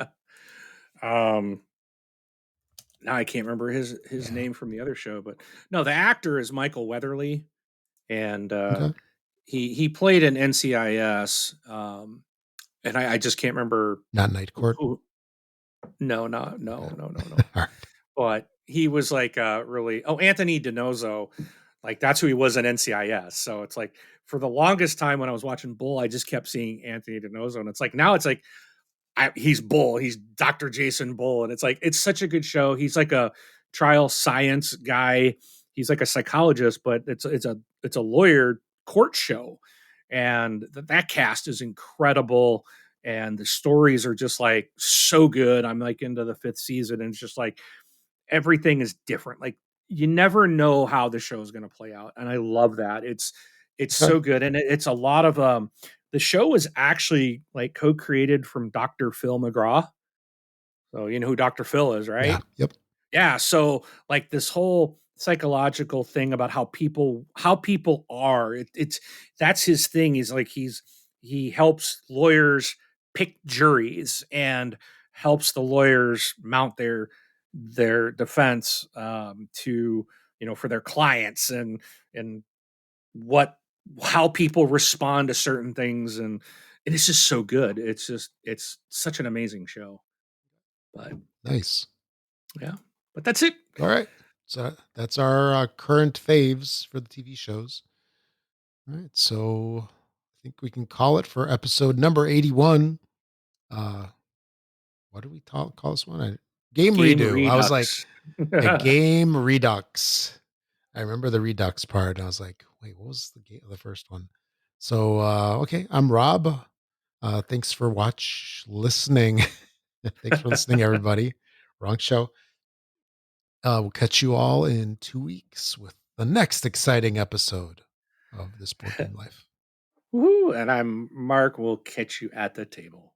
[SPEAKER 2] um, now I can't remember his
[SPEAKER 1] yeah.
[SPEAKER 2] name from the other show, but no, the actor is Michael Weatherly, and
[SPEAKER 1] Okay.
[SPEAKER 2] he played in NCIS, and I just can't remember
[SPEAKER 1] Not Night Court.
[SPEAKER 2] who. No,
[SPEAKER 1] Okay.
[SPEAKER 2] no.
[SPEAKER 1] All right.
[SPEAKER 2] But he was like really Anthony DiNozzo, like that's who he was in NCIS. So it's like for the longest time when I was watching Bull, I just kept seeing Anthony DiNozzo, and it's like now it's like he's Bull, he's Dr. Jason Bull, and it's like it's such a good show. He's like a trial science guy. He's like a psychologist, but it's a lawyer court show, and that cast is incredible, and the stories are just like so good. I'm like into the fifth season, and it's just like everything is different. Like you never know how the show is going to play out, and I love that. It's
[SPEAKER 1] Okay.
[SPEAKER 2] so good, and it's a lot of the show is actually like co-created from Dr. Phil McGraw. So you know who Dr. Phil is,
[SPEAKER 1] Yeah.
[SPEAKER 2] right?
[SPEAKER 1] Yep.
[SPEAKER 2] Yeah, so, like, this whole psychological thing about how people are, it's that's his thing. He's like he helps lawyers pick juries and helps the lawyers mount their defense, to, for their clients, and what how people respond to certain things, and it's just so good. It's such an amazing show, but
[SPEAKER 1] Nice.
[SPEAKER 2] yeah, but that's it.
[SPEAKER 1] All right. So that's our current faves for the TV shows. All right. So I think we can call it for episode number 81. Uh, what do we call this one? Game
[SPEAKER 2] Game
[SPEAKER 1] redo. I was like,
[SPEAKER 2] Redux.
[SPEAKER 1] a game redux. I remember the redux part. And I was like, wait, what was the first one? So, okay. I'm Rob. Thanks for listening. Thanks for listening, everybody. Wrong show. We'll catch you all in 2 weeks with the next exciting episode of This Board Game Life.
[SPEAKER 2] Woo, and I'm Mark. We'll catch you at the table.